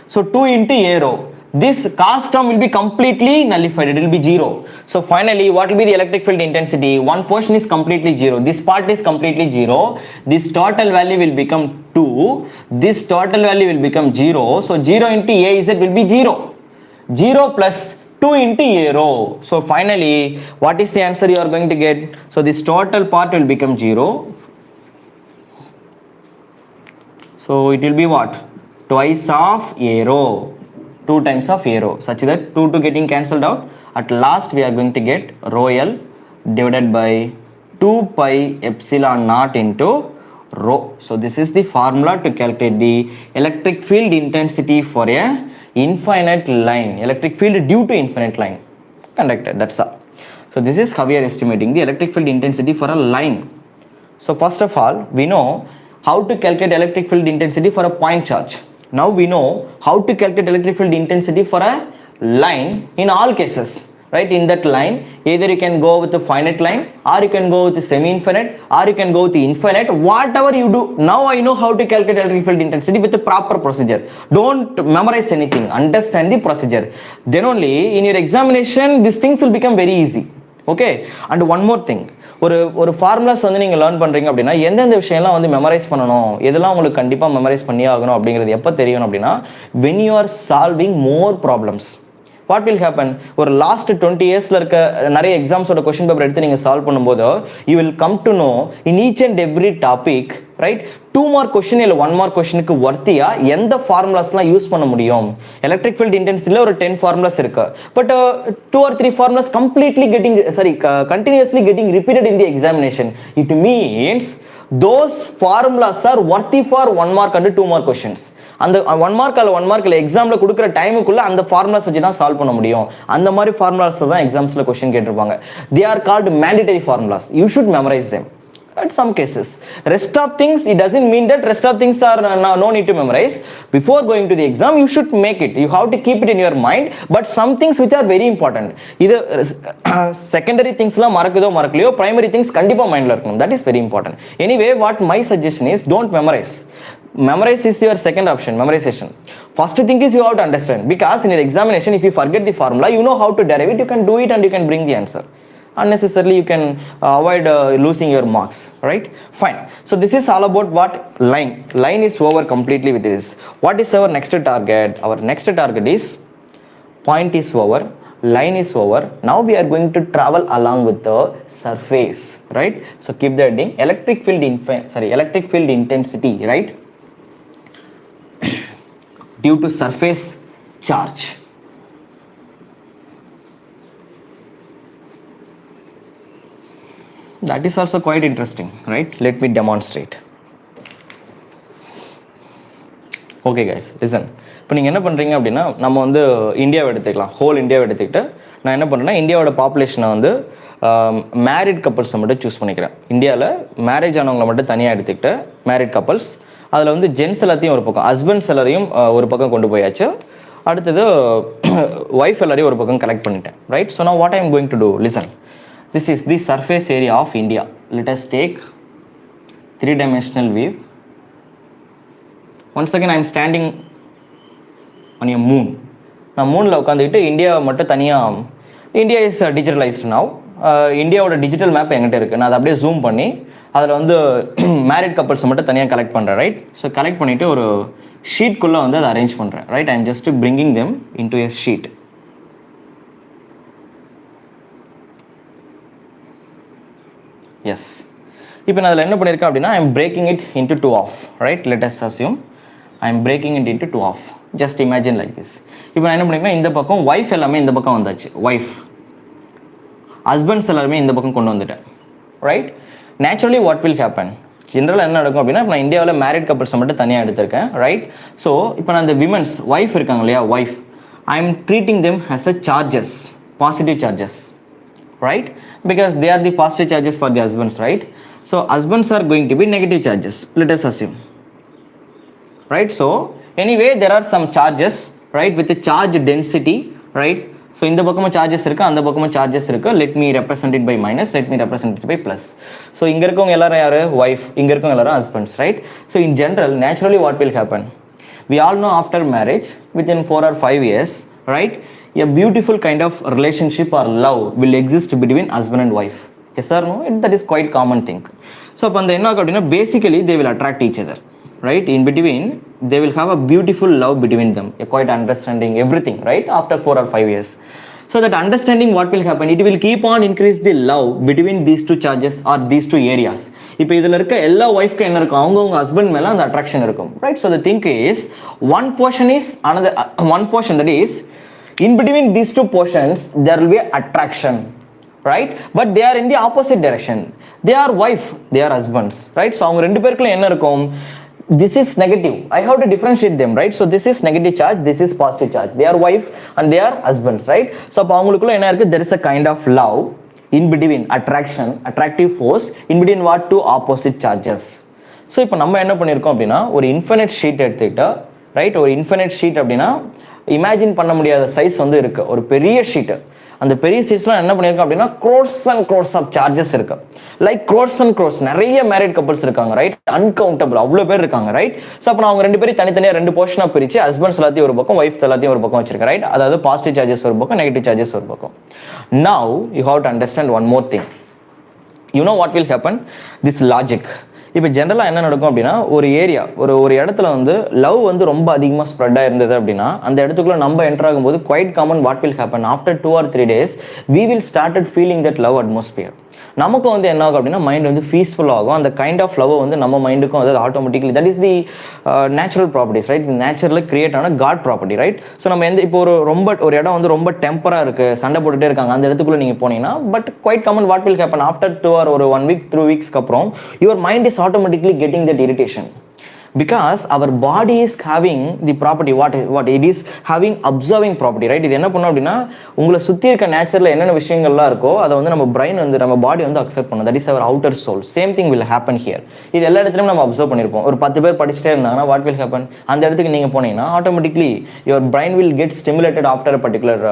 So 2 into arrow. This cos term will be completely nullified. It will be 0. So finally, what will be the electric field intensity? One portion is completely 0. This part is completely 0. This total value will become 2. This total value will become 0. So 0 into AZ will be 0. 0 plus 2 into arrow. So finally, what is the answer you are going to get? So this total part will become 0. So it will be what? Twice of arrow. 2 times of arrow, such that 2 getting cancelled out. At last we are going to get rho L divided by 2 pi epsilon naught into rho. So this is the formula to calculate the electric field intensity for a infinite line, electric field due to infinite line conductor. That's all. So this is how we are estimating the electric field intensity for a line. So first of all, we know how to calculate electric field intensity for a point charge. Now we know how to calculate electric field intensity for a line in all cases, right? In that line, either you can go with the finite line, or you can go with the semi-infinite, or you can go with the infinite. Whatever you do, now I know how to calculate electric field intensity with the proper procedure. Don't memorize anything, understand the procedure. Then only in your examination, these things will become very easy. Okay. And one more thing, ஒரு formulas வந்து நீங்கள் learn பண்ணுறீங்க அப்படின்னா எந்தெந்த விஷயம்லாம் வந்து memorise பண்ணணும், எதெல்லாம் உங்களுக்கு கண்டிப்பாக மெமரைஸ் பண்ணி ஆகணும் அப்படிங்கிறது எப்போ தெரியும் அப்படின்னா when you are solving more problems. What will happen? ஒரு லாஸ்ட் 20 இயர்ஸில் இருக்க நிறைய எக்ஸாம்ஸோட கொஸ்டின் பேப்பர் எடுத்து நீங்கள் சால்வ் பண்ணும்போது you will come to know in each and every topic, right, 2 mark question இல்லை 1 மார்க் கொஸ்டினுக்கு வர்த்தியா எந்த ஃபார்முலாஸ்லாம் யூஸ் பண்ண முடியும். எலக்ட்ரிக் ஃபீல்ட் இன்டென்சிட்டியில் ஒரு 10 ஃபார்முலாஸ் இருக்கு, but 2 or 3 formulas continuously getting repeated in the examination. It means those formulas are worthy for 1 mark and 2 mark questions. அந்த 1 mark அல்ல 1 mark இல்லை எக்ஸாமில் கொடுக்குற டைமுக்குள்ள அந்த ஃபார்முலாஸ் வச்சு தான் சால்வ் பண்ண முடியும். அந்த மாதிரி ஃபார்முலாஸ் தான் எக்ஸாம்ஸில் கொஸ்டின் கேட்டிருப்பாங்க. They are called mandatory formulas. You should memorise them at some cases. Rest of things, it doesn't mean that rest of things are no need to memorize. Before going to the exam you should make it, you have to keep it in your mind, but some things which are very important, இது secondary things la மறக்குதோ மறக்கலையோ primary things கண்டிப்பா மைண்ட்ல இருக்கணும். That is very important. Anyway, what my suggestion is, don't memorize. Memorize is your second option, memorization. First thing is you have to understand, because in your examination if you forget the formula, you know how to derive it, you can do it and you can bring the answer. Unnecessarily you can avoid losing your marks, right? Fine. So this is all about what? Line is over completely with this. What is our next target? Our next target is point is over, line is over. Now we are going to travel along with the surface, right? So keep the heading electric field intensity, right? Due to surface charge. That is also quite interesting, right? Let me demonstrate. Okay guys, listen. இப்போ நீங்கள் என்ன பண்ணுறீங்க அப்படின்னா நம்ம வந்து இந்தியாவை எடுத்துக்கலாம், whole இந்தியாவை எடுத்துக்கிட்டு நான் என்ன பண்ணுறேன்னா இந்தியாவோட பாப்புலேஷனை வந்து மேரிட் கப்பல்ஸை மட்டும் சூஸ் பண்ணிக்கிறேன். இந்தியாவில் மேரேஜ் ஆனவங்களை மட்டும் தனியாக எடுத்துக்கிட்டு மேரிட் கப்பல்ஸ், அதில் வந்து ஜென்ஸ் எல்லாத்தையும் ஒரு பக்கம், ஹஸ்பண்ட்ஸ் எல்லாரையும் ஒரு பக்கம் கொண்டு போயாச்சு. அடுத்தது ஒய்ஃப் எல்லாரையும் ஒரு பக்கம் கலெக்ட் பண்ணிட்டேன், ரைட்? ஸோ நான் what I am going to do, listen. This is the surface area of India. Let us take 3-dimensional view. Once again I am standing on a moon. நான் மூணில் உட்காந்துக்கிட்டு India மட்டும் தனியாக, India is digitalised now. இந்தியாவோட digital map என்கிட்ட இருக்குது. நான் அதை அப்படியே ஜூம் பண்ணி அதில் வந்து மேரிட் கப்பல்ஸை மட்டும் தனியாக கலெக்ட் பண்ணுறேன், ரைட்? ஸோ கலெக்ட் பண்ணிவிட்டு ஒரு ஷீட்குள்ளே வந்து அதை அரேஞ்ச் பண்ணுறேன், right? I am just bringing them into a sheet. Yes. இப்போ நான் அதில் என்ன பண்ணியிருக்கேன் அப்படின்னா I am breaking it into 2 half, right? Let us assume I am breaking it into 2 half. Just imagine like this. இப்போ நான் என்ன பண்ணியிருக்கேன், இந்த பக்கம் ஒய்ஃப் எல்லாமே இந்த பக்கம் வந்தாச்சு, ஒய்ஃப். ஹஸ்பண்ட்ஸ் எல்லாருமே இந்த பக்கம் கொண்டு வந்துட்டேன், right? Naturally what will happen, ஜென்ரலாக என்ன நடக்கும் அப்படின்னா, இப்போ நான் இந்தியாவில் மேரிட் கப்பல்ஸை மட்டும் தனியாக எடுத்திருக்கேன், ரைட்? ஸோ இப்போ நான் இந்த விமன்ஸ் ஒய்ஃப் இருக்காங்க இல்லையா, wife, I am treating them as a charges, positive charges, right? Because they are the positive charges for the husbands, right? So husbands are going to be negative charges, let us assume, right? So anyway there are some charges, right, with the charge density, right? So இந்த பக்கமும் charges இருக்குது, அந்த பக்கமும் charges இருக்குது. let me represent it by minus, let me represent it by plus. So இங்கே இருக்கவங்க எல்லாரும் யார், ஒய்ஃப், இங்கே இருக்கவங்க எல்லாரும் husbands, right? So in general naturally what will happen, we all know after marriage within 4 or 5 years, right, a beautiful kind of relationship or love will exist between husband and wife. Yes or no? That is quite common thing. So அப்போ அந்த என்ன ஆகும் அப்படின்னா basically they will attract each other, right? In between they will have a beautiful love between them, a quite understanding, everything, right? After 4 or 5 years. So that understanding what will happen, it will keep on increase the love between these two charges or these two areas. இப்போ இதில் இருக்க எல்லா ஒய்ஃப்க்கு என்ன இருக்கும், அவங்கவுங்க husband மேலே அந்த attraction இருக்கும், right? So the thing is one portion is another, one portion that is in between these two portions there will be attraction, right? But they are in the opposite direction. They are wife, they are husbands, right? So அவங்க ரெண்டு பேருக்குள்ள என்ன இருக்கும், this is negative, I have to differentiate them, right? So this is negative charge, this is positive charge. They are wife and they are husbands, right? So அப்போ அவங்களுக்குள்ள என்ன இருக்கு, there is a kind of love in between, attraction, attractive force in between what, two opposite charges. So இப்போ நம்ம என்ன பண்ணியிருக்கோம் அப்படின்னா ஒரு இன்ஃபினிட் ஷீட் எடுத்துக்கிட்டா, ரைட்? ஒரு இன்ஃபினிட் ஷீட் அப்படின்னா இமேஜின் பண்ண முடியாத சைஸ் வந்து இருக்குது, ஒரு பெரிய ஷீட்டு. அந்த பெரிய சீட்ஸ்லாம் என்ன பண்ணியிருக்கோம் அப்படின்னா crores and crores of charges இருக்கு. லைக் crores and crores நிறைய மேரிட் கப்பல்ஸ் இருக்காங்க, ரைட்? அன்கவுண்டபிள் அவ்வளோ பேர் இருக்காங்க, ரைட்? ஸோ அப்போ நான் அவங்க ரெண்டு பேரும் தனித்தனியாக ரெண்டு போர்ஷனாக பிரித்து ஹஸ்பண்ட்ஸ் எல்லாத்தையும் ஒரு பக்கம், ஒய்ஃப் எல்லாத்தையும் ஒரு பக்கம் வச்சிருக்கேன், ரைட்? அதாவது பாசிட்டிவ் சார்ஜஸ் ஒரு பக்கம், நெகட்டிவ் சார்ஜஸ் ஒரு பக்கம். Now you have to understand one more thing. You know what will happen? This logic. இப்போ ஜென்ரலாக என்ன நடக்கும் அப்படின்னா, ஒரு ஏரியா ஒரு இடத்துல வந்து லவ் வந்து ரொம்ப அதிகமாக ஸ்ப்ரெட் ஆயிருந்தது அப்படின்னா, அந்த இடத்துக்குள்ள நம்ம என்டர் ஆகும்போது quite common what will happen after 2 or 3 days we will started feeling that love atmosphere. நமக்கு வந்து என்ன ஆகும் அப்படின்னா மைண்ட் வந்து பீஸ்ஃபுல் ஆகும். அந்த கைண்ட் ஆஃப் லவ் வந்து நம்ம மைண்டுக்கும் அதாவது automatically that is the natural properties, right? Naturally create ஆன காட் ப்ராப்பர்ட்டி, ரைட்? ஸோ நம்ம இப்போ ஒரு இடம் வந்து ரொம்ப டெம்பராக இருக்கு, சண்டை போட்டுட்டே இருக்காங்க, அந்த இடத்துக்குள்ள நீங்க போனீங்கன்னா but quite common what will happen after 2 or 1 week 3 weeks அப்புறம் your mind is automatically getting that irritation. Because our body is having the property, what it is having observing property, right? இது என்ன பண்ணும் அப்படின்னா உங்களை சுற்றி இருக்க நேச்சரில் என்னென்ன விஷயங்கள்லாம் இருக்கோ அதை வந்து நம்ம பிரெயின் வந்து நம்ம பாடி வந்து அக்செப்ட் பண்ணும். That is our outer soul. Same thing will happen here. இது எல்லா இடத்துலையும் நம்ம அப்சர்வ் பண்ணியிருப்போம். ஒரு 10 பேர் படிச்சுட்டே இருந்தாங்கன்னா வாட் வில் ஹேப்பன், அந்த இடத்துக்கு நீங்கள் போனீங்கன்னா automatically your brain will get stimulated after a particular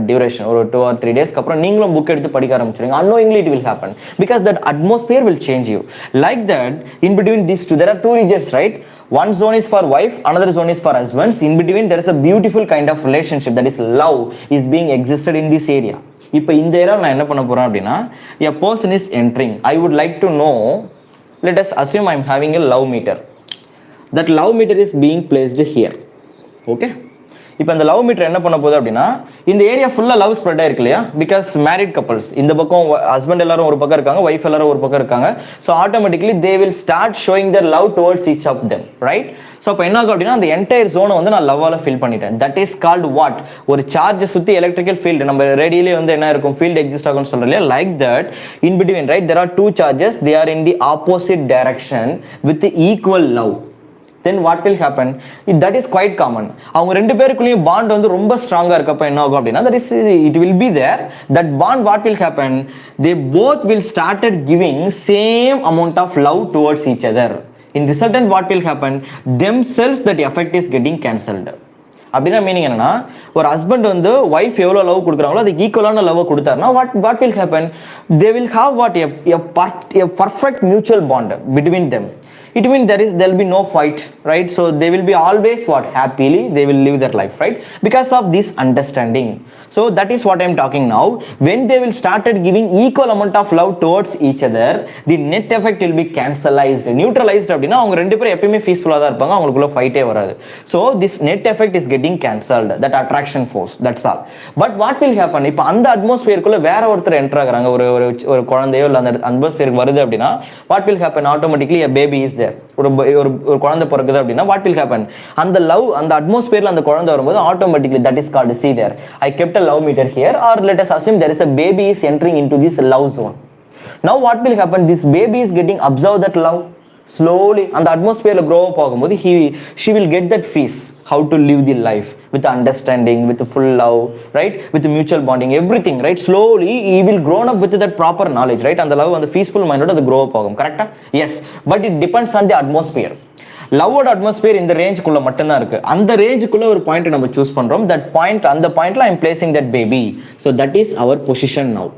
duration. ஒரு 2 or 3 days அப்புறம் நீங்களும் புக் எடுத்து படிக்க ஆரம்பிச்சிருங்க. unknowingly it will happen because that atmosphere will change you. Like that, in between these two there are two regions, right? One zone is for wife, another zone is for husbands. In between there is a beautiful kind of relationship, that is love is being existed in this area. இப்போ இந்த area நான் என்ன பண்ண போறேன் அப்படின்னா, a person is entering. I would like to know, let us assume I am having a love meter. That love meter is being placed here. Okay? இப்போ இந்த love metre என்ன பண்ண போகுது அப்படின்னா இந்த ஏரியா ஃபுல்லாக லவ் ஸ்ப்ரெட் ஆயிருக்கு இல்லையா? பிகாஸ் மேரிட் கப்பல்ஸ் இந்த பக்கம் ஹஸ்பண்ட் எல்லாரும் ஒரு பக்கம் இருக்காங்க, ஒய்ஃப் எல்லாரும் ஒரு பக்கம் இருக்காங்க. So automatically they will start showing their love towards each of them, right? So அப்போ என்ன ஆகும் அப்படின்னா அந்த என்டையர் ஜோனை வந்து நான் லவ்வால் ஃபில் பண்ணிட்டேன். That is called what? ஒரு சார்ஜ் சுற்றி எலக்ட்ரிக்கல் ஃபீல்டு நம்ம ரேடியிலே வந்து என்ன இருக்கும், ஃபீல்டு எக்ஸிஸ்ட் ஆகும்னு சொல்கிறோம் இல்லையா? Like that in between, right, there are two charges, they are in the opposite direction with equal love. Then what will happen? That is quite common. அவங்க ரெண்டு பேருக்குள்ளேயும் பாண்ட் வந்து ரொம்ப ஸ்ட்ராங்கா இருக்கப்ப என்ன ஆகும் அப்படின்னா that is it will be there. That bond what will happen? They both will started giving same amount of love towards each other. In resultant what will happen? Themselves that effect is getting cancelled. அப்படின்னா meaning என்னன்னா ஒரு husband வந்து wife எவ்வளோ love கொடுக்குறாங்களோ அதுக்கு ஈக்குவலான love கொடுத்தாருன்னா what will happen? They will have what a perfect mutual bond between them. It means there will be no fight, right? So they will be always what, happily they will live their life, right? Because of this understanding. So that is what I am talking now. When they will started giving equal amount of love towards each other, the net effect will be cancellized, neutralized அப்படினா அவங்க ரெண்டு பேரும் எப்பவுமே பீஸ்ஃபுல்லா தான் இருப்பாங்க, அவங்களுக்குள்ள ஃபைட்டே வராது. So this net effect is getting cancelled, that attraction force, that's all. But what will happen? இப்போ அந்த அட்மாஸ்பியருக்குள்ள வேற ஒருத்தர் என்டர் ஆகுறாங்க, ஒரு குழந்தையோ இல்ல அந்த அட்மாஸ்பியருக்கு வருது அப்படினா what will happen? Automatically a baby is there. ஒரு குழந்தை பிறக்குது அப்படின்னா what will happen? அந்த லவ் அந்த அட்மாஸ்பியர்ல அந்த குழந்தை வரும்போது automatically that is called, see there, I kept a love meter here, or let us assume there is a baby is entering into this love zone. Now what will happen? This baby is getting observed that love slowly அந்த அட்மாஸ்பியர்ல grow up ஆகும்போது she will get that fees how to live the life with understanding, with full love, right, with mutual bonding, everything, right? Slowly he will grown up with that proper knowledge, right? அந்த love அந்த peaceful mind ஓட அது grow up ஆகும், கரெக்ட்டா? Yes, but it depends on the atmosphere. லவ்வோட atmosphere இந்த ரேஞ்சுக்குள்ள மட்டும்தான் இருக்கு. அந்த ரேஞ்சுக்குள்ள ஒரு பாயிண்ட் நம்ம சூஸ் பண்றோம். தட் பாயிண்ட், அந்த பாயிண்ட்ல I am placing that baby. So that is our position now.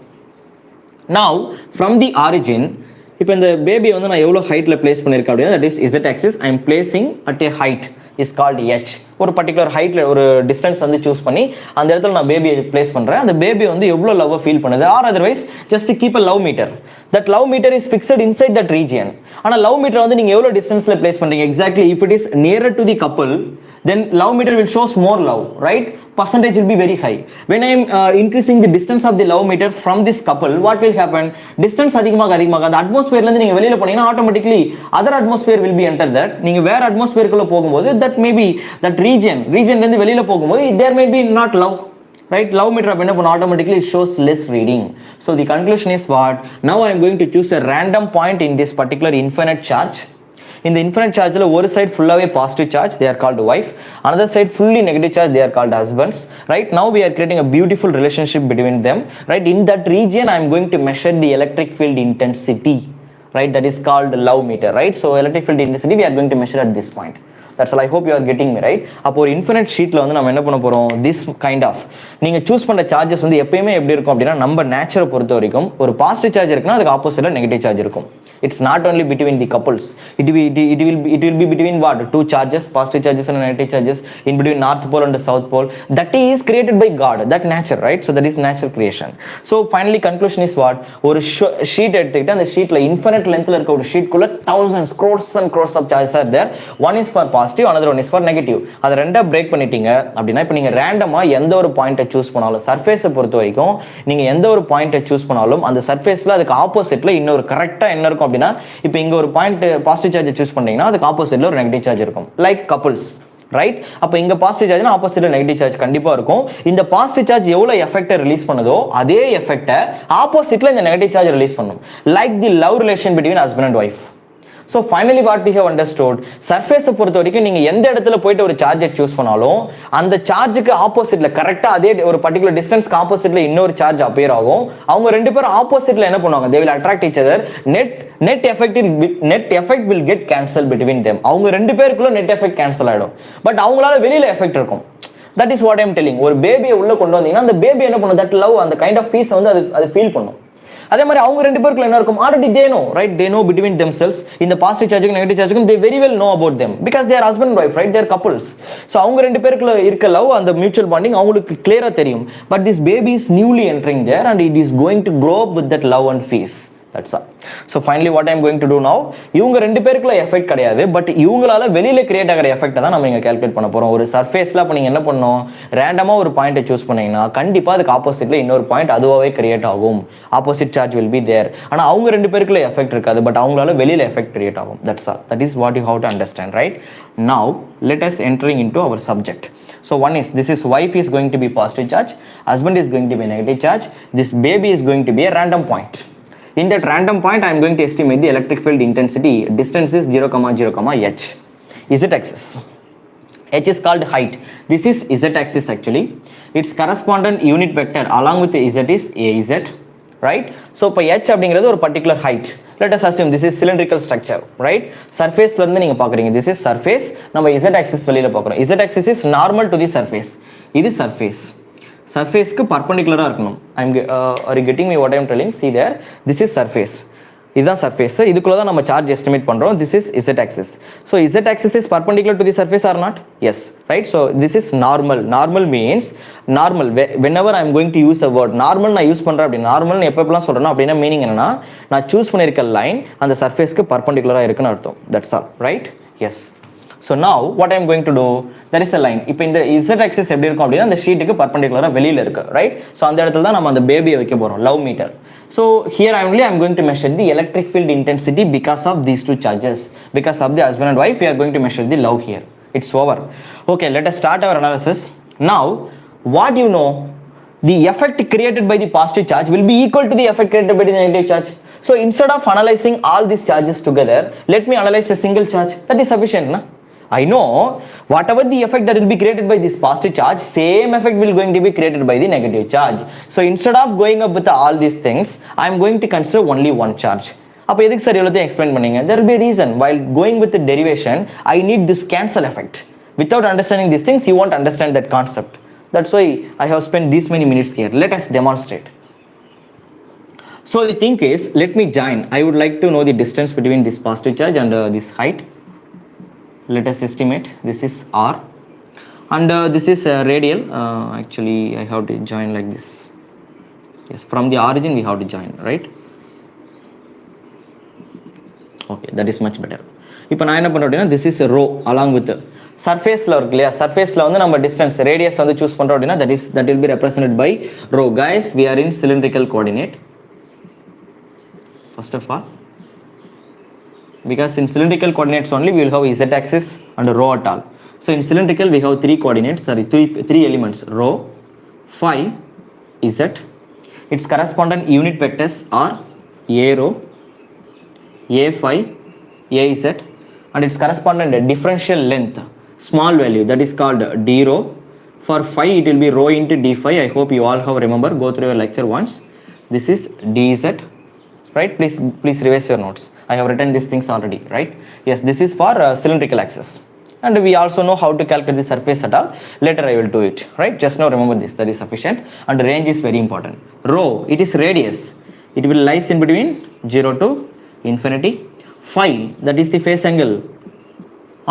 Now from the origin, இப்போ இந்த பேபியை வந்து நான் எவ்வளோ ஹைட்டில் பிளேஸ் பண்ணியிருக்கேன் அப்படின்னா that is Z axis. I am placing at a height is called h. ஒரு பர்டிகுலர் ஹைட்ல ஒரு டிஸ்டன்ஸ் வந்து சூஸ் பண்ணி அந்த இடத்துல நான் பேபியை பிளேஸ் பண்றேன். அந்த பேபி வந்து எவ்வளோ லவ் ஃபீல் பண்ணுது, or otherwise just keep a love meter. That love meter is fixed inside that region. ஆனால் லவ் மீட்டர் வந்து நீங்க எவ்வளோ டிஸ்டன்ஸ்ல பிளேஸ் பண்றீங்க exactly. If it is nearer to the couple, then love meter will shows more love, right? Percentage will be very high. When I am increasing the distance of the love meter from this couple, what will happen? Distance அதிகமாக அந்த அட்மாஸ்பியர்ல இருந்து நீங்க வெளியில போனீங்கன்னா automatically other atmosphere will be enter that. நீங்க வேற அட்மாஸ்பியருக்குள்ள போகும்போது that maybe that regionல இருந்து வெளியில போகும்போது there may be not love, right? Love meter அப்ப என்ன பண்ணும், automatically it shows less reading. So the conclusion is what? Now I am going to choose a random point in this particular infinite charge. In the infinite charge one side full of a positive charge, they are called wife, another side fully negative charge, they are called husbands, right? Now we are creating a beautiful relationship between them, right? In that region I am going to measure the electric field intensity, right? That is called love meter, right? So electric field intensity we are going to measure at this point. That's all. I hope you are getting me right. அப்போ ஒரு infinite ஷீட்ல வந்து நம்ம என்ன பண்ண போறோம், this kind of நீங்க choose பண்ற charges வந்து எப்பயுமே எப்படி இருக்கும் அப்படின்னா, நம்ம நேச்சரை பொறுத்த வரைக்கும் ஒரு பாசிட்டிவ் சார்ஜ் இருக்குன்னா அதுக்கு ஆப்போசிட்ல நெகட்டிவ் சார்ஜ் இருக்கும். It's not only between the couples. It will be between what? Two charges, positive charges and negative charges, in between north pole and the south pole. That is created by God. That nature, right? So that is natural creation. So finally conclusion is what? ஒரு sheet எடுத்துக்கிட்டு அந்த sheetல infinite lengthல இருக்க ஒரு sheet குள்ள thousands, crores and crores of charges are there. One is for positive, another one is for negative. அத ரெண்டா break பண்ணிட்டீங்க அப்படின்னா இப்போ நீங்க ரேண்டமா எந்த ஒரு பாயிண்ட்டை சூஸ் பண்ணாலும், சர்ஃபேஸை பொறுத்த வரைக்கும் நீங்க எந்த ஒரு பாயிண்ட்டை சூஸ் பண்ணாலும் அந்த சர்ஃபேஸ்ல அதுக்கு ஆப்போசிட்ல இன்னொரு கரெக்டா என்ன இருக்கும் அப்படின்னா, இப்போ இங்க ஒரு பாயிண்ட் பாசிட்டிவ் சார்ஜ் சூஸ் பண்ணீங்கன்னா அதுக்கு ஆப்போசிட்ல ஒரு நெகட்டிவ் சார்ஜ் இருக்கும். Like couples, right? அப்போ இங்க பாசிட்டிவ் சார்ஜ்னா ஆப்போசிட்ல நெகட்டிவ் சார்ஜ் கண்டிப்பா இருக்கும். இந்த பாசிட்டிவ் சார்ஜ் எவ்வளவு எஃபெக்ட்டை ரிலீஸ் பண்ணுதோ அதே எஃபெக்ட்டை ஆப்போசிட்ல இந்த நெகட்டிவ் சார்ஜ் ரிலீஸ் பண்ணும். Like the love relation between husband and wife. So finally what we have understood, சர்ஃபேஸை பொறுத்த வரைக்கும் நீங்க எந்த இடத்துல போயிட்டு ஒரு சார்ஜை சூஸ் பண்ணாலும் அந்த சார்ஜுக்கு ஆப்போசிட்ல கரெக்டா அதே ஒரு பர்டிகுலர் டிஸ்டன்ஸ்க்கு ஆப்போசிட்ல இன்னொரு சார்ஜ் அப்பியர் ஆகும். அவங்க ரெண்டு பேரும் ஆப்போசிட்ல என்ன பண்ணுவாங்க, they will attract each other. net effect will get cancelled between them. அவங்க ரெண்டு பேருக்குள்ள net effect cancel ஆயிடும். பட் அவங்களால வெளியில எஃபெக்ட் இருக்கும். That is what I am telling. ஒரு பேபியை உள்ள கொண்டு வந்தீங்கன்னா அந்த பேபி என்ன பண்ணும், that love அந்த கைண்ட் ஆஃப் ஃபீஸ் வந்து அது ஃபீல் பண்ணும். அதே மாதிரி அவங்க ரெண்டு பேருக்குள்ள என்ன இருக்கும், already they know, right? They know between themselves, இந்த பாசிட்டிவ் சார்ஜுக்கும் நெகட்டிவ் சார்ஜுக்கும் they very well know about them because they are husband and wife, right? They are couples. So அவங்க ரெண்டு பேருக்குள்ள இருக்க லவ் அந்த மியூச்சுவல் பாண்டிங் அவங்களுக்கு கிளியரா தெரியும். But this baby is newly entering there and it is going to grow up with that love and peace. That's all. So finally what I am going to do now, இவங்க ரெண்டு பேருக்குள்ள effect கிடையாது, but இவங்களால வெளியில create ஆகிற effect தான் நம்ம இங்க கால்குலேட் பண்ண போறோம். ஒரு சர்ஃபேஸ்ல அப்ப நீங்க என்ன பண்ணணும், ரேண்டமா ஒரு பாயிண்ட்டை சூஸ் பண்ணீங்கன்னா கண்டிப்பா அதுக்கு ஆப்போசிட்ல இன்னொரு பாயிண்ட் அதுவாவே கிரியேட் ஆகும். Opposite charge will be there. ஆனா அவங்க ரெண்டு பேருக்குள்ள எஃபெக்ட் இருக்காது, பட் அவங்களால வெளியில எஃபெக்ட் கிரியேட் ஆகும். That's all. That is what you have to understand, right? Now let us entering into our subject. So one is, this is wife is going to be positive charge, husband is going to be negative charge, this baby is going to be a random point. In that random point, I am going to estimate the electric field intensity. Distance is 0, 0, h. Z-axis. H is called height. This is Z-axis actually. Its correspondent unit vector along with Z is AZ, right? So, for h அப்படிங்கிறது ஒரு particular height. Let us assume this is cylindrical structure, right? Surface ல இருந்து நீங்க பாக்குறீங்க. This is surface. நம்ம Z-axis வெளியில பார்க்கிறோம். Z-axis is normal to the surface. இது surface. சர்ஃபேஸ்க்கு பர்பெண்டிகுலரா இருக்கணும். Are you getting me what I am telling? See there, this is surface. இதுதான் சர்ஃபேஸ். இதுக்குள்ள தான் நம்ம சார்ஜ் எஸ்டிமேட் பண்றோம். This is Z axis. So Z axis is perpendicular to the surface or not? Yes, right? So this is normal. Normal means normal. Whenever I am going to use a word normal, நான் use பண்றேன் அப்படி normal எப்பப்பலாம் சொல்றேன்னா அப்படினா meaning என்னன்னா, நான் choose பண்ணிருக்க line அந்த சர்ஃபேஸ்க்கு பர்பெண்டிகுலரா இருக்குன்னு அர்த்தம். That's all, right? Yes. So now what I am going to do, there is a line. இப்போ இந்த Z axis எப்படி இருக்கும் அப்படினா அந்த ஷீட்டுக்கு பர்பெண்டிகுலரா வெளியில இருக்கு, right? So அந்த இடத்துல தான் நம்ம அந்த பேபியை வைக்க போறோம், love meter. So here only I am going to measure the electric field intensity because of these two charges. Because of the husband and wife, we are going to measure the love here. It's over. Okay, let us start our analysis. Now, what you know, the effect created by the positive charge will be equal to the effect created by the negative charge. So instead of analyzing all these charges together, let me analyze a single charge. That is sufficient, na? I know whatever the effect that will be created by this positive charge, same effect will going to be created by the negative charge. So instead of going up with all these things, I am going to consider only one charge. அப்ப எதுக்கு sir எல்லாத்தையும் explain பண்ணீங்க? There will be a reason. While going with the derivation, I need this cancel effect. Without understanding these things, you won't understand that concept. That's why I have spent these many minutes here. Let us demonstrate. So the thing is, let me join. I would like to know the distance between this positive charge and this height. Let us estimate. This is R and this is radial. Actually I have to join like this. Yes, from the origin we have to join, right? Okay, that is much better. இப்போ நான் என்ன பண்றேன் அப்படினா, this is a rho along with surface ல இருக்கு இல்லையா, surface ல வந்து நம்ம distance radius வந்து சூஸ் பண்றோம் அப்படினா, that will be represented by rho. Guys, we are in cylindrical coordinate. First of all, because in cylindrical coordinates only we will have Z axis and rho at all. So in cylindrical we have three elements, rho, phi, Z. Its correspondent unit vectors are a rho, a phi, a Z, and its correspondent differential length, small value, that is called d rho. For phi it will be rho into d phi. I hope you all have remember, go through your lecture once. This is dz, right? Please revise your notes. I have written these things already, right? Yes, this is for cylindrical axis. and we also know how to calculate the surface at all. Later I will do it, right? Just now remember this, that is sufficient. And range is very important. Rho, it is radius, it will lies in between 0 to infinity. Phi, that is the phase angle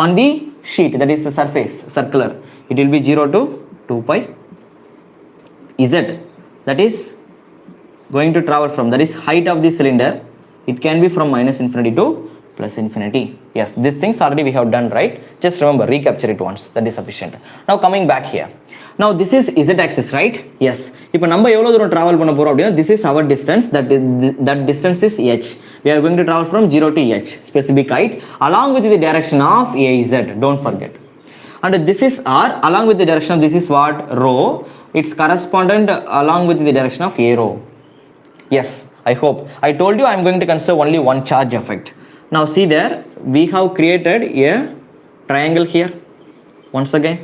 on the sheet, that is the surface, circular, it will be 0 to 2 pi. Z, that is going to travel from, that is height of the cylinder, it can be from minus infinity to plus infinity. Yes, these things already we have done, right? Just remember, recapture it once, that is sufficient. Now coming back here, now this is z axis, right? Yes. If நம்ம எவ்வளவு தூரம் travel பண்ண போறோம் அப்படினா, this is our distance, that distance is h. We are going to travel from 0 to h, specific height, along with the direction of az, don't forget. And this is r, along with the direction of this is what? Rho. It's correspondent along with the direction of a rho. Yes, I hope. I told you I am going to consider only one charge effect. Now see there, we have created a triangle here. Once again,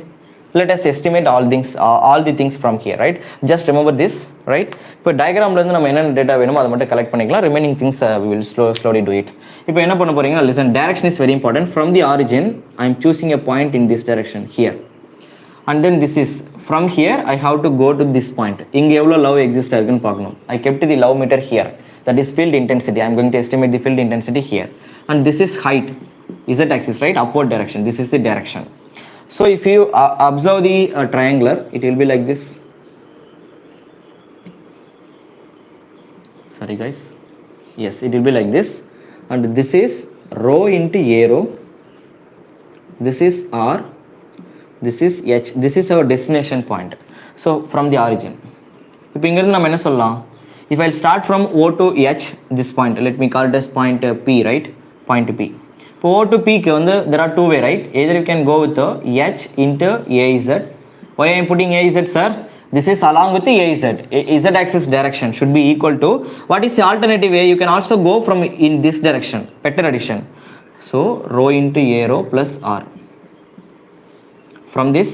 let us estimate all the things from here, right? Just remember this, right? இப்போ diagramல இருந்து நம்ம என்ன data வேணுமோ அதை மட்டும் collect பண்ணிக்கலாம். Remaining things we will slowly do it. இப்போ என்ன பண்ண போறீங்க? Listen, direction is very important. From the origin, I am choosing a point in this direction here. And then this is from here I have to go to this point. இங்க எவ்வளவு love exist ஆகுன்னு பார்க்கணும். I kept the love meter here. That is field intensity. I am going to estimate the field intensity here. And this is height, z axis, right? Upward direction. This is the direction. So if you observe the triangular, it will be like this. Sorry guys. Yes, it will be like this. And this is rho into a rho. This is r. This is h. This is our destination point. So from the origin. இப்போ இங்க இருந்து நம்ம என்ன சொல்லலாம்? If I'll start from O to H, this point, let me call it as point P, right? Point P. For O to P, there are two ways, right? Either you can go with H into AZ. Why I am putting AZ, sir? This is along with the AZ. Z axis direction should be equal to, what is the alternative way? You can also go from in this direction, vector addition. So rho into A rho plus R. From this,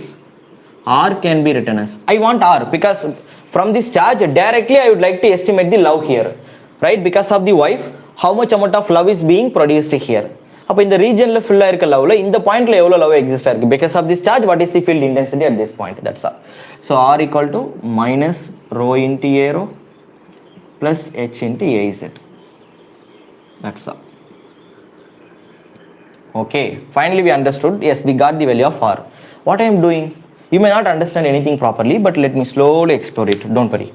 R can be written as, I want R because from this charge directly I would like to estimate the love here, right? Because of the wife, how much amount of love is being produced here. அப்போ இந்த ரீஜன்ல ஃபுல்லா இருக்க லவ்ல இந்த பாயிண்ட்ல எவ்வளவு love exist ஆயிருக்கு? Because of this charge, what is the field intensity at this point? That's all. So R equal to minus rho into A rho plus H into AZ. That's all. Okay, finally we understood. Yes, we got the value of R. What I am doing? You may not understand anything properly, but let me slowly explore it. Don't worry.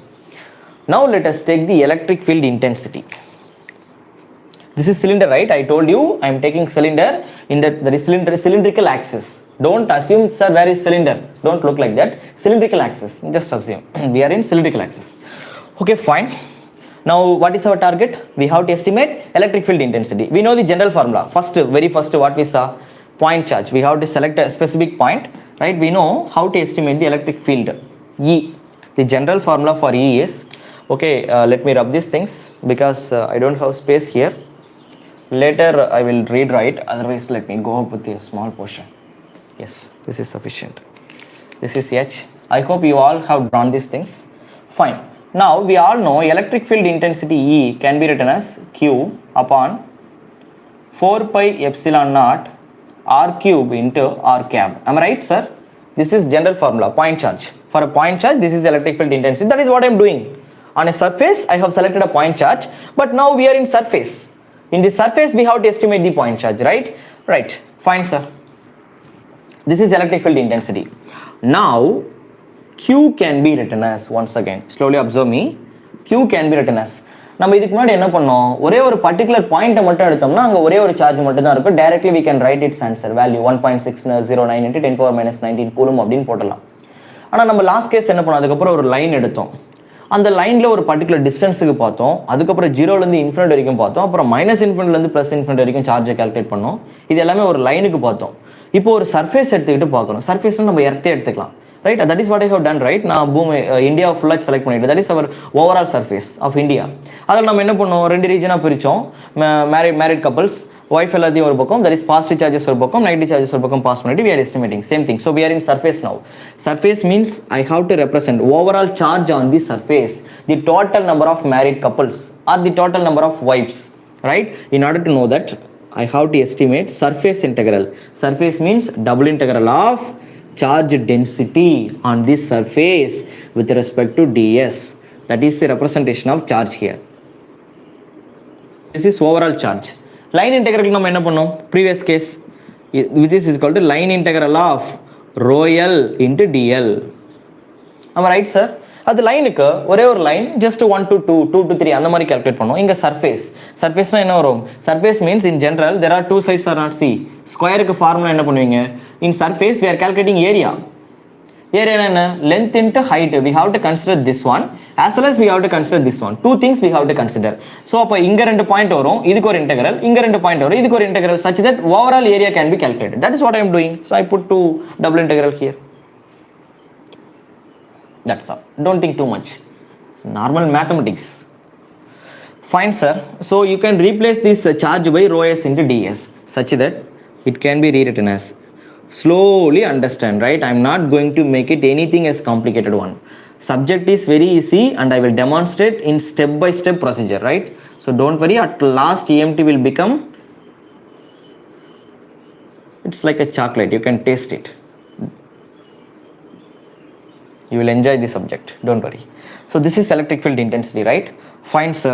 Now let us take the electric field intensity. This is cylinder, right? I told you I am taking cylinder in that there is cylindrical axis. Don't assume, sir, where is cylinder? Don't look like that. Cylindrical axis. Just assume we are in cylindrical axis. Okay, fine. Now what is our target? We have to estimate electric field intensity. We know the general formula. Very first, what we saw? Point charge. We have to select a specific point, right? We know how to estimate the electric field. E. The general formula for E is, okay, let me rub these things because I don't have space here. Later I will rewrite, otherwise let me go up with a small portion. Yes, this is sufficient. This is H. I hope you all have drawn these things. Fine. Now we all know electric field intensity E can be written as Q upon 4 pi epsilon naught R cube into R cap. Am I right, sir? This is general formula, point charge. For a point charge, this is electric field intensity. That is what I am doing. On a surface, I have selected a point charge, but now we are in surface. In the surface, we have to estimate the point charge, right? Right. Fine, sir. This is electric field intensity. Now, Q can be written as, once again, slowly observe me, Q can be written as, நம்ம இதுக்கு முன்னாடி என்ன பண்ணோம்? ஒரே ஒரு particular பாயிண்ட்டை மட்டும் எடுத்தோம்னா அங்க ஒரே ஒரு சார்ஜ் மட்டும் தான் இருக்கும். Directly we can write its answer value 1.609 into 10 power minus 19 coulomb அப்படின்னு போடலாம். ஆனா நம்ம லாஸ்ட் கேஸ் என்ன பண்ணோம்? அதுக்கு அப்புறம் ஒரு லைன் எடுத்தோம். அந்த லைன்ல ஒரு பர்టిక్యులர் டிஸ்டன்ஸுக்கு பார்த்தோம். அதுக்கப்புறம் ஜீரோல இருந்து இன்ஃபினிட் வரைக்கும் பார்த்தோம். அப்புறம் மைனஸ் இன்ஃபினிட்ல இருந்து பிளஸ் இன்ஃபினிட் வரைக்கும் சார்ஜை கால்குலேட் பண்ணோம். இது எல்லாமே ஒரு லைனுக்கு பார்த்தோம். இப்போ ஒரு சர்ஃபேஸ் எடுத்துக்கிட்டு பார்க்கணும். சர்ஃபேஸ்ல நம்ம எர்த்தே எடுத்துக்கலாம். Right, that is what I have done, right? நான் பூமி இந்தியா ஃபுல்லா செலக்ட் பண்ணிட்டு, that is our overall surface of India. அதில் நம்ம என்ன பண்ணோம்? ரெண்டு ரீஜனா பிரிச்சோம். மேரிட் கப்பல்ஸ், வைஃப் எல்லாத்தையும் ஒரு பக்கம், that is பாசிட்டிவ் சார்ஜஸ் ஒரு பக்கம், நெகட்டிவ் சார்ஜஸ் ஒரு பக்கம் பாஸ் பண்ணிட்டு we are estimating same thing. So we are in surface now. Surface means I have to represent overall charge on the surface, the total number of married couples or the total number of wives, right? In order to know that, I have to estimate surface integral. Surface means double integral of charge density on this surface with respect to ds. That is the representation of charge here. This is overall charge. Line integral நம்ம என்ன பண்ணோம்? Previous case. This is called line integral of rho L into dl. Am I right, sir? அது லைனுக்கு ஒரே ஒரு line just 1 to 2, 2 to 3 அந்த மாதிரி calculate பண்ணுவோம். இங்கே சர்ஃபேஸ்னா என்ன வரும்? Surface means in general there are two sides are not see. ஸ்கொயருக்கு ஃபார்முலா என்ன பண்ணுவீங்க? In surface we are calculating area. Area என்ன? length into height. We have to consider this one as well as we have to consider this one. Two things we have to consider. So அப்போ இங்க ரெண்டு point வரும், இதுக்கு ஒரு integral, இங்க ரெண்டு point வரும், இதுக்கு ஒரு integral, such that overall area can be calculated. That is what I am doing. So I put two double integral here. That's all. Don't think too much. It's normal mathematics. Fine, sir. So you can replace this charge by rho s into ds such that it can be rewritten as, slowly understand, right? I'm not going to make it anything as complicated one. Subject is very easy and I will demonstrate in step by step procedure, right? So don't worry, at last EMT will become, it's like a chocolate, you can taste it. You will enjoy the subject, don't worry. So this is electric field intensity, right? Fine, sir.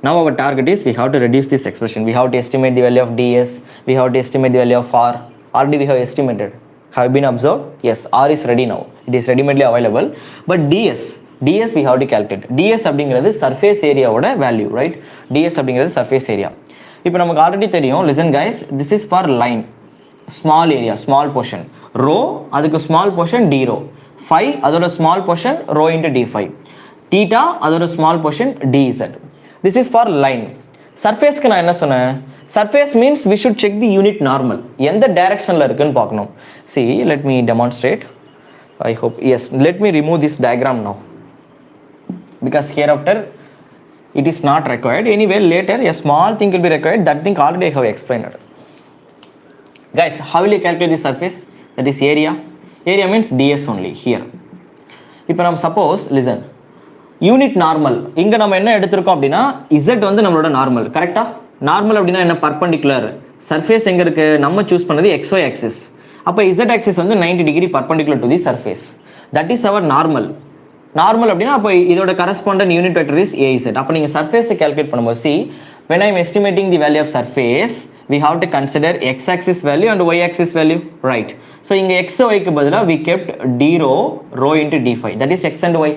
Now our target is we have to reduce this expression. We have to estimate the value of ds, we have to estimate the value of r. Already we have estimated. Have you been observed? Yes, r is ready now. It is readily available. But ds we have to calculate. ds அப்படிங்கிறது surface area ஓட value, right? ds அப்படிங்கிறது surface area. இப்போ நமக்கு already தெரியும், listen guys, this is for line. Small area, small portion. Rho, அதுக்கு small portion drho. Phi, அதோட small portion rho into d phi. Theta, அதோட small portion dz. This is for line. Surface க்கு நான் என்ன சொன்னேன்? Surface means we should check the unit normal. எந்த directionல இருக்குன்னு பார்க்கணும். See, let me demonstrate. I hope, yes, let me remove this diagram now. Because hereafter, it is not required. Anyway, later, a small thing will be required. That thing already I have explained. Guys, how will you calculate the surface? That is area. Area means ds only here. இப்போ நம்ம suppose, listen, unit normal. இங்க நம்ம என்ன எடுத்திருக்கோம் அப்படின்னா z வந்து நம்மளோட normal, கரெக்டா? நார்மல் அப்படின்னா என்ன? பர்பெண்டிகுலர். சர்ஃபேஸ் எங்க இருக்கு? நம்ம சூஸ் பண்ணது xy axis. அப்போ z axis வந்து 90 degree perpendicular to the surface. That is our normal. Normal அப்படின்னா அப்போ இதோட correspondent unit vector is az. அப்போ நீங்க சர்ஃபேஸ் கால்குலேட் பண்ணும்போது, see, when I am estimating the value of surface, we have to consider x-axis value and y-axis value, right? So இங்க x y க்கு பதிலா we kept d rho into d phi. That is x and y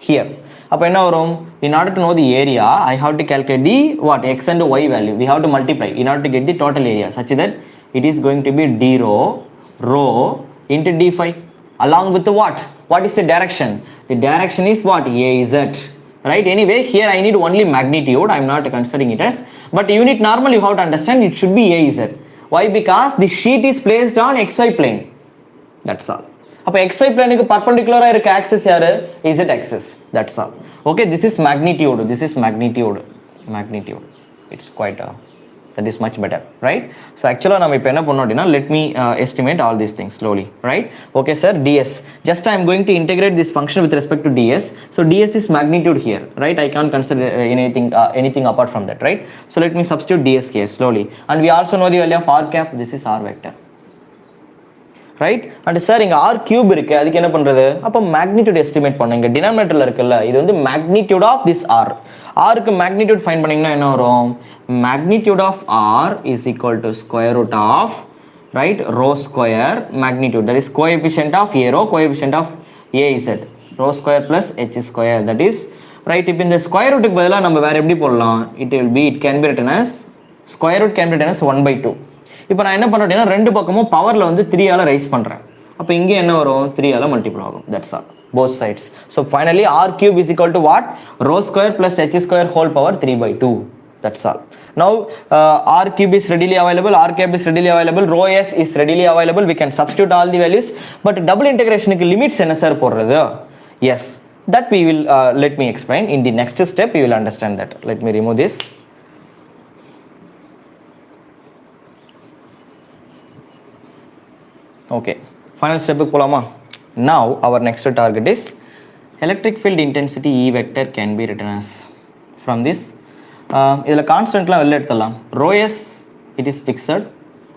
here. அப்போ என்ன வரும்? In order to know the area, I have to calculate the what? X and y value. We have to multiply in order to get the total area such that it is going to be d rho into d phi along with the what? What is the direction? The direction is what? Az. Right? Anyway, here I need only magnitude. I am not considering it as. But unit normal, you have to understand it should be az. Why? Because the sheet is placed on xy plane. That's all. அப்போ xy plane க்கு perpendicular இருக்க axis யாரு? z axis. That's all. Okay, this is magnitude. This is magnitude. Magnitude. It's quite that is much better, right? So actually நம்ம இப்போ என்ன பண்ணோம் அப்படின்னா, let me estimate all these things slowly, right? Okay sir, ds, just I am going to integrate this function with respect to ds. So ds is magnitude here, right? I can't consider anything apart from that, right? So let me substitute ds here slowly, and we also know the value of r cap. This is r vector, right? And sir இங்க r cube இருக்கு, அதுக்கு என்ன பண்றது? அப்போ magnitude estimate பண்ணனும். இங்க denominatorல இருக்குல்ல, இது வந்து magnitude of this r. r க்கு magnitude find பண்ணீங்கன்னா என்ன வரும்? Magnitude of r is equal to square root of, right, rho square magnitude. That is coefficient of a rho, coefficient of az. Rho square plus h square. That is, right, இப்போ இந்த square root க்கு பதிலா நம்ம வேற எப்படி போடலாம்? It can be written as, square root can be written as 1/2. இப்போ நான் என்ன பண்றேன்னா ரெண்டு பக்கமும் பவர்ல வந்து 3 ஆல ரைஸ் பண்றேன். அப்போ இங்க என்ன வரும்? 3 ஆல மல்டிப்ளை ஆகும். That's all. Both sides. So finally r cube is equal to what? Rho square plus h square whole power 3/2. That's all. Now r cube is readily available, r cap is readily available, rho s is readily available. We can substitute all the values. But double integration க்கு limits என்ன sir போடுறது? Yes, that we will let me explain. In the next step you will understand that. Let me remove this. Okay, final step போலாமா? Now our next target is electric field intensity E vector can be written as, from this இதில் கான்ஸ்டன்ட்லாம் வெளில எடுத்துடலாம். ρs it is fixed.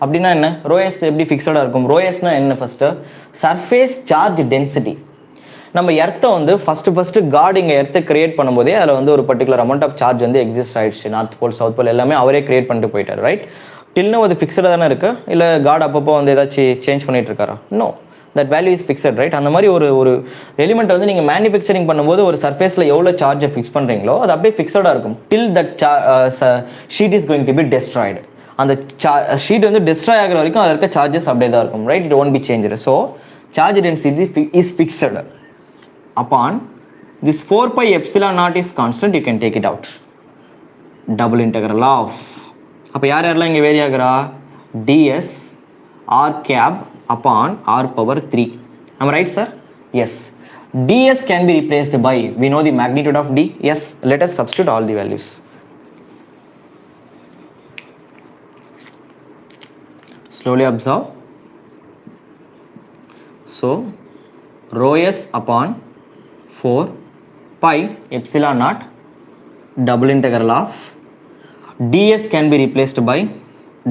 அப்படின்னா என்ன, ρs எப்படி ஃபிக்ஸடாக இருக்கும்? ρsனா என்ன? First surface charge density. நம்ம எர்த்தை வந்து ஃபஸ்ட்டு காட் இங்கே எர்த்தை கிரியேட் பண்ணும்போதே அதில் வந்து ஒரு பர்டிகுலர் அமௌண்ட் ஆஃப் சார்ஜ் வந்து எக்ஸிஸ்ட் ஆயிடுச்சு. நார்த் போல் சவுத் போல் எல்லாமே அவரே கிரியேட் பண்ணிட்டு போயிட்டார், ரைட்? டில்னு அது ஃபிக்ஸடாக தானே இருக்குது, இல்லை காட் அப்பப்போ வந்து ஏதாச்சும் சேஞ்ச் பண்ணிட்டு இருக்காரா? No, that value is fixed, right? அந்த மாதிரி ஒரு எலிமெண்ட் வந்து நீங்கள் மேனுஃபேக்சரிங் பண்ணும்போது ஒரு சர்ஃபேஸில் எவ்வளோ சார்ஜை ஃபிக்ஸ் பண்ணுறீங்களோ அது அப்படியே ஃபிக்ஸடாக இருக்கும் டில் that sheet is going to be destroyed. அந்த ஷீட் வந்து டெஸ்ட்ராய் ஆகிற வரைக்கும் அதில் இருக்க சார்ஜஸ் அப்படியே தான் இருக்கும், right? It won't be change. So charge density is fixed. Upon this 4 pi epsilon naught is constant, you can take it out. Double integral of, அப்போ யாரெல்லாம் இங்கே vary ஆகிறா? ds r cap upon r power 3. Am I right, sir? Yes. ds can be replaced by, we know the magnitude of d. Yes, let us substitute all the values. Slowly observe. So ρs upon 4 pi epsilon naught double integral of ds can be replaced by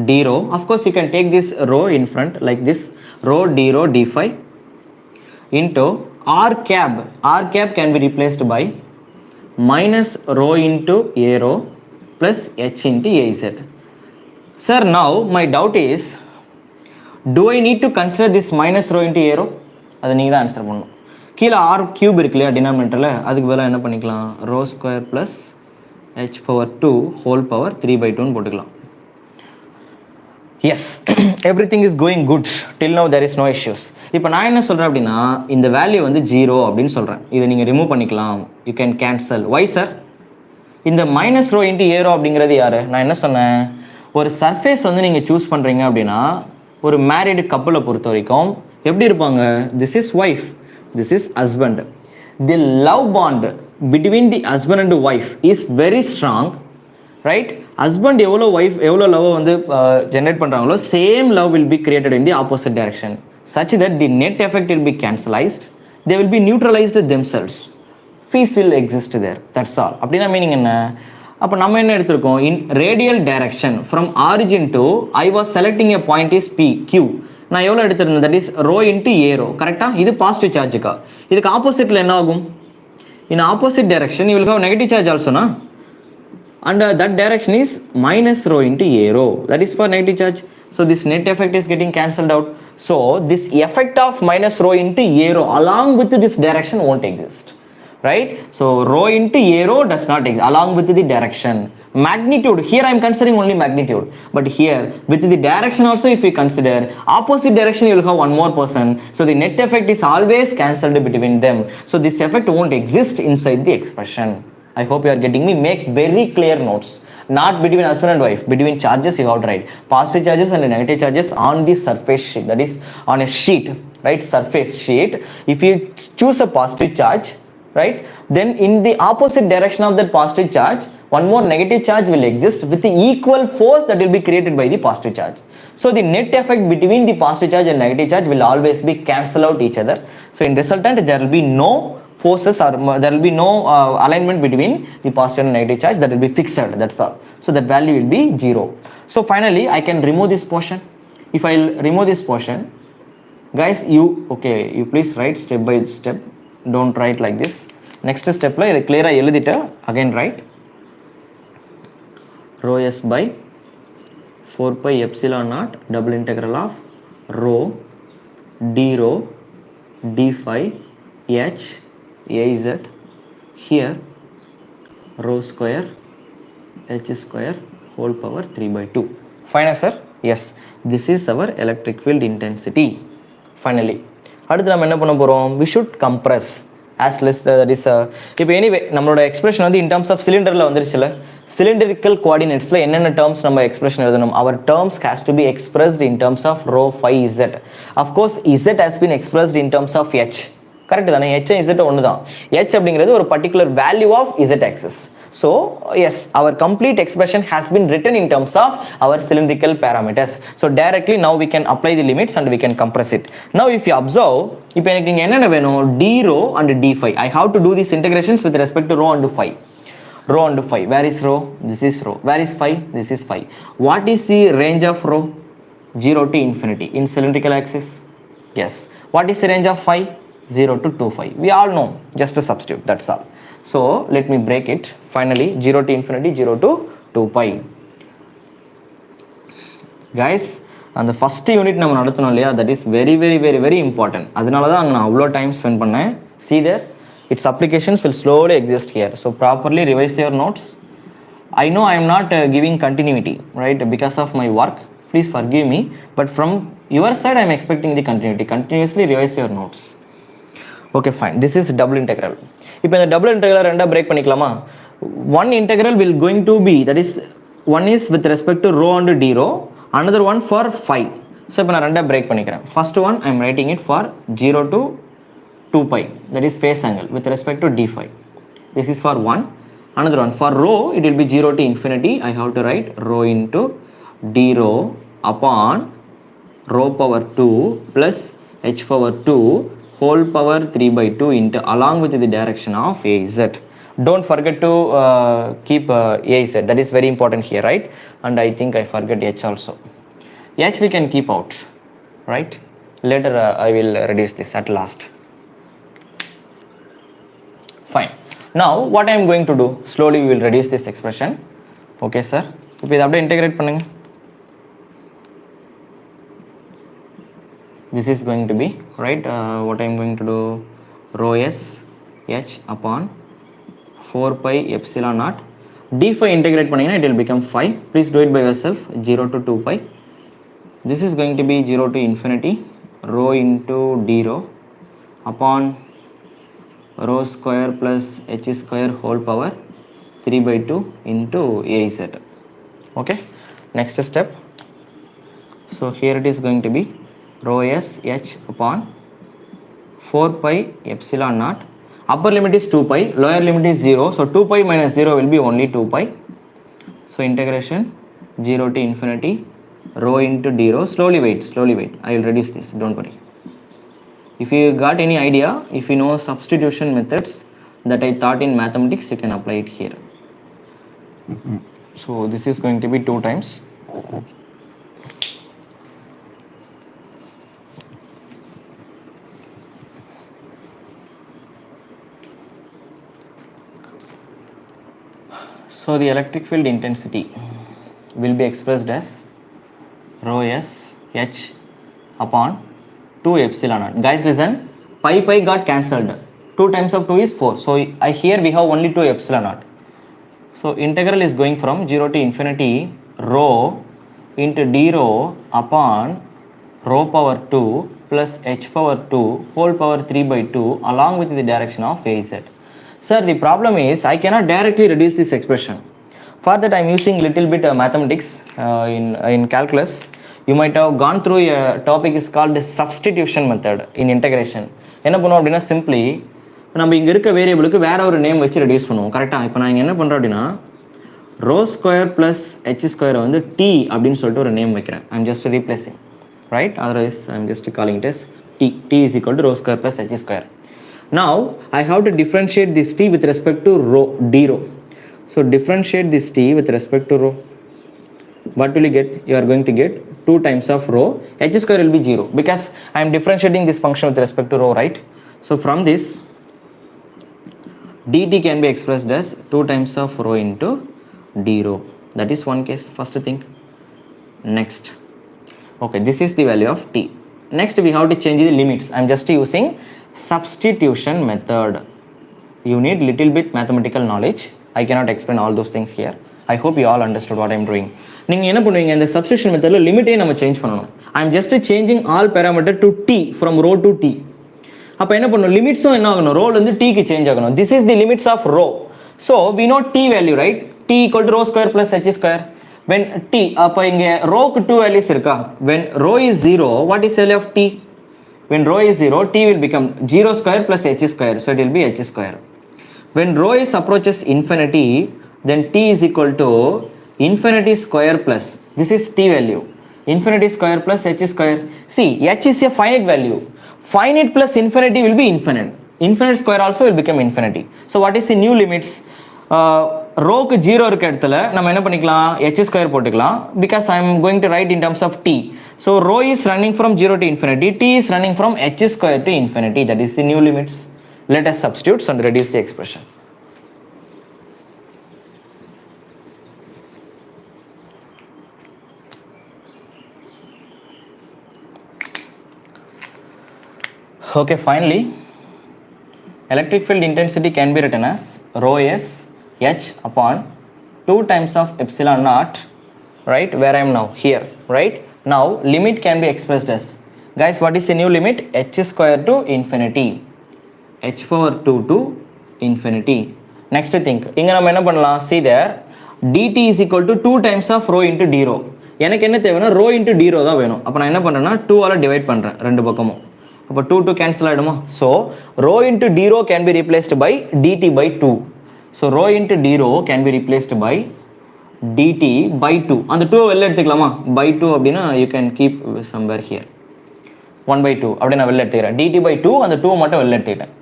d rho. Of course you can take this rho in front like this, rho d rho d phi into r cap. R cap can be replaced by minus rho into a rho plus h into az. Sir, now my doubt is, do I need to consider this minus rho into a rho? அதை நீங்கள் தான் answer பண்ணணும். கீழே R cube இருக்கு இல்லையா டினாமினேட்டரில், அதுக்கு பதிலாக என்ன பண்ணிக்கலாம்? Rho square plus H power 2 whole power 3/2ன்னு போட்டுக்கலாம். Yes, everything is going good till no there is no issues. இப்போ நான் என்ன சொல்கிறேன் அப்படின்னா, இந்த வேல்யூ வந்து 0 அப்படின்னு சொல்கிறேன். இதை நீங்கள் ரிமூவ் பண்ணிக்கலாம், you can cancel. Why sir? இந்த மைனஸ் ரோ இன்ட்டு ஏரோ அப்படிங்கிறது யார்? நான் என்ன சொன்னேன், ஒரு சர்ஃபேஸ் வந்து நீங்கள் சூஸ் பண்ணுறீங்க அப்படின்னா ஒரு மேரிடு கப்பலை பொறுத்த வரைக்கும் எப்படி இருப்பாங்க? This his wife, this is husband. The love bond between the husband and wife is very strong, right? Husband எவ்வளோ wife எவ்வளோ love வந்து generate பண்ணுறாங்களோ same love will be created in the opposite direction such that the net effect will be cancellized, they will be neutralized themselves, peace will exist there, that's all. அப்படின்னா meaning என்ன? அப்போ நம்ம என்ன எடுத்திருக்கோம்? in radial direction from origin to I was selecting a point is p q. நான் எவ்வளோ எடுத்திருந்தேன்? That is rho into A rho, கரெக்டாக? இது பாசிட்டிவ் சார்ஜுக்கா? இதுக்கு ஆப்போசிட்டில் என்ன ஆகும்? In opposite direction you will have negative charge ஆல்சோனா, and that direction is minus rho into A rho, that is for negative charge. So this net effect is getting cancelled out. So this effect of minus rho into A rho along with this direction won't exist, right? So rho into a rho does not exist along with the direction. Magnitude, here I am considering only magnitude, but here with the direction also if we consider opposite direction you will have one more person, so the net effect is always cancelled between them, so this effect won't exist inside the expression. I hope you are getting me. Make very clear notes, not between husband and wife, between charges you have to write positive charges and negative charges on the surface sheet, that is on a sheet, right? Surface sheet, if you choose a positive charge, right, then in the opposite direction of that positive charge one more negative charge will exist with the equal force that will be created by the positive charge. So the net effect between the positive charge and negative charge will always be cancel out each other. So in resultant there will be no forces or there will be no alignment between the positive and negative charge, that will be fixed, that's all. So that value will be 0. So finally I can remove this portion. If I remove this portion, guys, you please write step by step, don't write like this. Next step la idu clear ah eludita, again write rho s by 4 pi epsilon naught double integral of rho d rho d phi h a z, here rho square h square whole power 3/2. Fine sir? Yes, this is our electric field intensity. Finally அடுத்து நம்ம என்ன பண்ண போகிறோம்? we should compress as less, that is இப்போ anyway நம்மளோட expression வந்து இன் terms of சிலிண்டரில் வந்துருச்சுல, cylindrical கோஆர்டினேட்ஸில் என்னென்ன டேர்ம்ஸ் நம்ம எக்ஸ்பிரஷன் எழுதணும்? Our terms has to be expressed in terms of rho phi Z. Of course Z has been expressed in terms of H, correct தானே? H Z ஒன்று தான். H அப்படிங்கிறது ஒரு particular value of Z axis. So yes, our complete expression has been written in terms of our cylindrical parameters. So directly now we can apply the limits and we can compress it. Now if you observe, இப்போ எனக்கு இங்க என்னென்ன வேணும்? d rho and d phi. I have to do these integrations with respect to rho and phi. Rho and phi. Where is rho? This is rho. Where is phi? This is phi. What is the range of rho? 0 to infinity in cylindrical axis. Yes. What is the range of phi? 0 to 2 phi. We all know. Just a substitute. That's all. So let me break it. Finally, 0 to infinity, 0 to 2 pi. Guys, and the first unit நம்ம நடத்தணும் இல்லையா, that is very very very very important. அதனால தான் நான் அவ்வளோ time spend பண்ணேன். See there, its applications will slowly exist here. So properly revise your notes. I know I am not giving continuity, right, because of my work. Please forgive me. But from your side, I am expecting the continuity. Continuously revise your notes. Okay, fine. This is double integral. இப்போ இந்த double integral ரெண்டா break பண்ணிக்கலாமா? One integral will going to be, that is, one is with respect to rho and d rho. Another one for phi. So இப்போ நான் ரெண்டா break பண்ணிக்கிறேன். First one I am writing it for 0 to 2 pi, that is phase angle with respect to d phi. This is for one. Another one for rho, it will be 0 to infinity. I have to write rho into d rho upon rho power 2 plus h power 2 whole power 3 by 2 into along with the direction of az. Don't forget to keep az. That is very important here, right? And I think I forget h also. H we can keep out, right? Later I will reduce this at last. Fine. Now what I am going to do, slowly we will reduce this expression. Okay sir, இப்போ இதை அப்படியே integrate பண்ணுங்க. This is going to be, right, what I am going to do, rho s h upon 4 pi epsilon naught d phi integrate பண்ணீங்கன்னா it will become phi. Please do it by yourself. 0 to 2 pi. This is going to be 0 to infinity rho into d rho upon rho square plus h square whole power 3 by 2 into az. Okay, next step. So here it is going to be rho s h upon 4 pi epsilon naught. Upper limit is 2 pi, lower limit is 0. So 2 pi minus 0 will be only 2 pi. So integration 0 to infinity rho into d rho. Slowly wait. I will reduce this, don't worry. If you got any idea, if you know substitution methods that I taught in mathematics, you can apply it here. So this is going to be 2 times. So the electric field intensity will be expressed as rho s h upon 2 epsilon naught. Guys listen, pi got cancelled. 2 times of 2 is 4. So here we have only 2 epsilon naught. So integral is going from 0 to infinity rho into d rho upon rho power 2 plus h power 2 whole power 3 by 2 along with the direction of az. Sir, the problem is I cannot directly reduce this expression. For that I am using little bit mathematics in calculus. You might have gone through a topic is called substitution method in integration. என்ன பண்ணுவோம் அப்படின்னா simply நம்ம இங்கே இருக்க வேரியபிளுக்கு வேற ஒரு name வச்சு reduce பண்ணுவோம். கரெக்டாக இப்போ நான் இங்கே என்ன பண்ணுறோம் அப்படின்னா ரோ ஸ்கொயர் ப்ளஸ் ஹெச் ஸ்கொயரை வந்து டி அப்படின்னு சொல்லிட்டு ஒரு நேம் வைக்கிறேன். I am just replacing, right? Otherwise I am just calling it as D is equal to rho square plus H square. Now I have to differentiate this t with respect to rho d rho. So differentiate this t with respect to rho. What will you get? You are going to get 2 times of rho. H square will be 0 because I am differentiating this function with respect to rho, right? So from this dt can be expressed as 2 times of rho into d rho. That is one case, first thing. Next, okay, this is the value of t. Next we have to change the limits. I am just using substitution method. You need little bit mathematical knowledge. I cannot explain all those things here. I hope you all understood what I am doing. நீங்கள் என்ன பண்ணுவீங்க, இந்த substitution methodல லிமிட்டே நம்ம change பண்ணணும். I am just changing all parameter to t from rho to t. அப்போ என்ன பண்ணணும், லிமிட்ஸும் என்ன ஆகணும், ரோல இருந்து t க்கு சேஞ்ச் ஆகணும். This is the limits of rho. So we know t value, right? t equal to rho square plus h square. When t, அப்போ இங்கே ரோக்கு 2 values இருக்கா? When rho is 0, what is value of t? When rho is 0, t will become 0 square plus h square. So it will be h square. When rho is approaches infinity, then t is equal to infinity square plus, this is t value, infinity square plus h square. See, h is a finite value. Finite plus infinity will be infinite. Infinite square also will become infinity. So what is the new limits? ரோக்கு 0 இருக்க இடத்துல நம்ம என்ன பண்ணிக்கலாம், h square போட்டுக்கலாம், because I am going to write in terms of t. So rho is running from 0 to infinity, t is running from h square to infinity, that is the new limits. Let us substitute and reduce the expression. Okay, finally electric field intensity can be written as rho s h upon 2 times of epsilon naught, right, where I am now here, right. Now limit can be expressed as, guys, what is the new limit? H square to infinity, h power 2 to infinity. Next thing, inga nam enna pannalam, see there, dt is equal to 2 times of rho into d rho. எனக்கு என்ன தேவைனா rho into d rho தான் வேணும். அப்போ நான் என்ன பண்ணுறேன்னா 2 all divide பண்ணுறேன் ரெண்டு பக்கமும். அப்போ 2 கேன்சல் ஆகிடுமா. So rho into d rho can be replaced by dt by 2. So rho into d rho can be replaced by dt by 2. அந்த 2 வெளில எடுத்துக்கலாமா, by 2 அப்படின்னா you can keep somewhere here 1 by 2 அப்படி நான் வெளில எடுத்துக்கிறேன். dt by 2 அந்த 2 மட்டும் வெளில எடுத்துக்கிட்டேன்.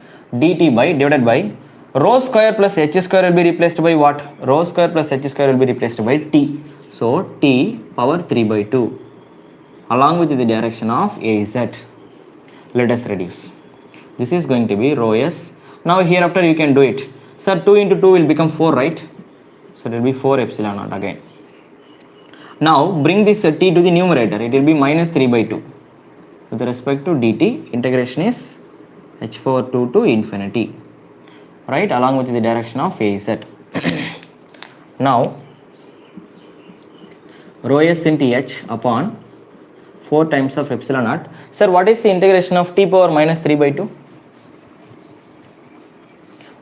dt by divided by rho square plus h square will be replaced by what? Rho square plus h square will be replaced by t. So t power 3 by 2 along with the direction of az. Let us reduce. This is going to be rho s. Now hereafter you can do it. Sir, 2 into 2 will become 4, right? So it will be 4 epsilon naught again. Now bring this t to the numerator. It will be minus 3 by 2. With respect to dt, integration is h power 2 to infinity, right, along with the direction of az. Now rho s into h upon 4 times of epsilon naught. Sir, what is the integration of t power minus 3 by 2?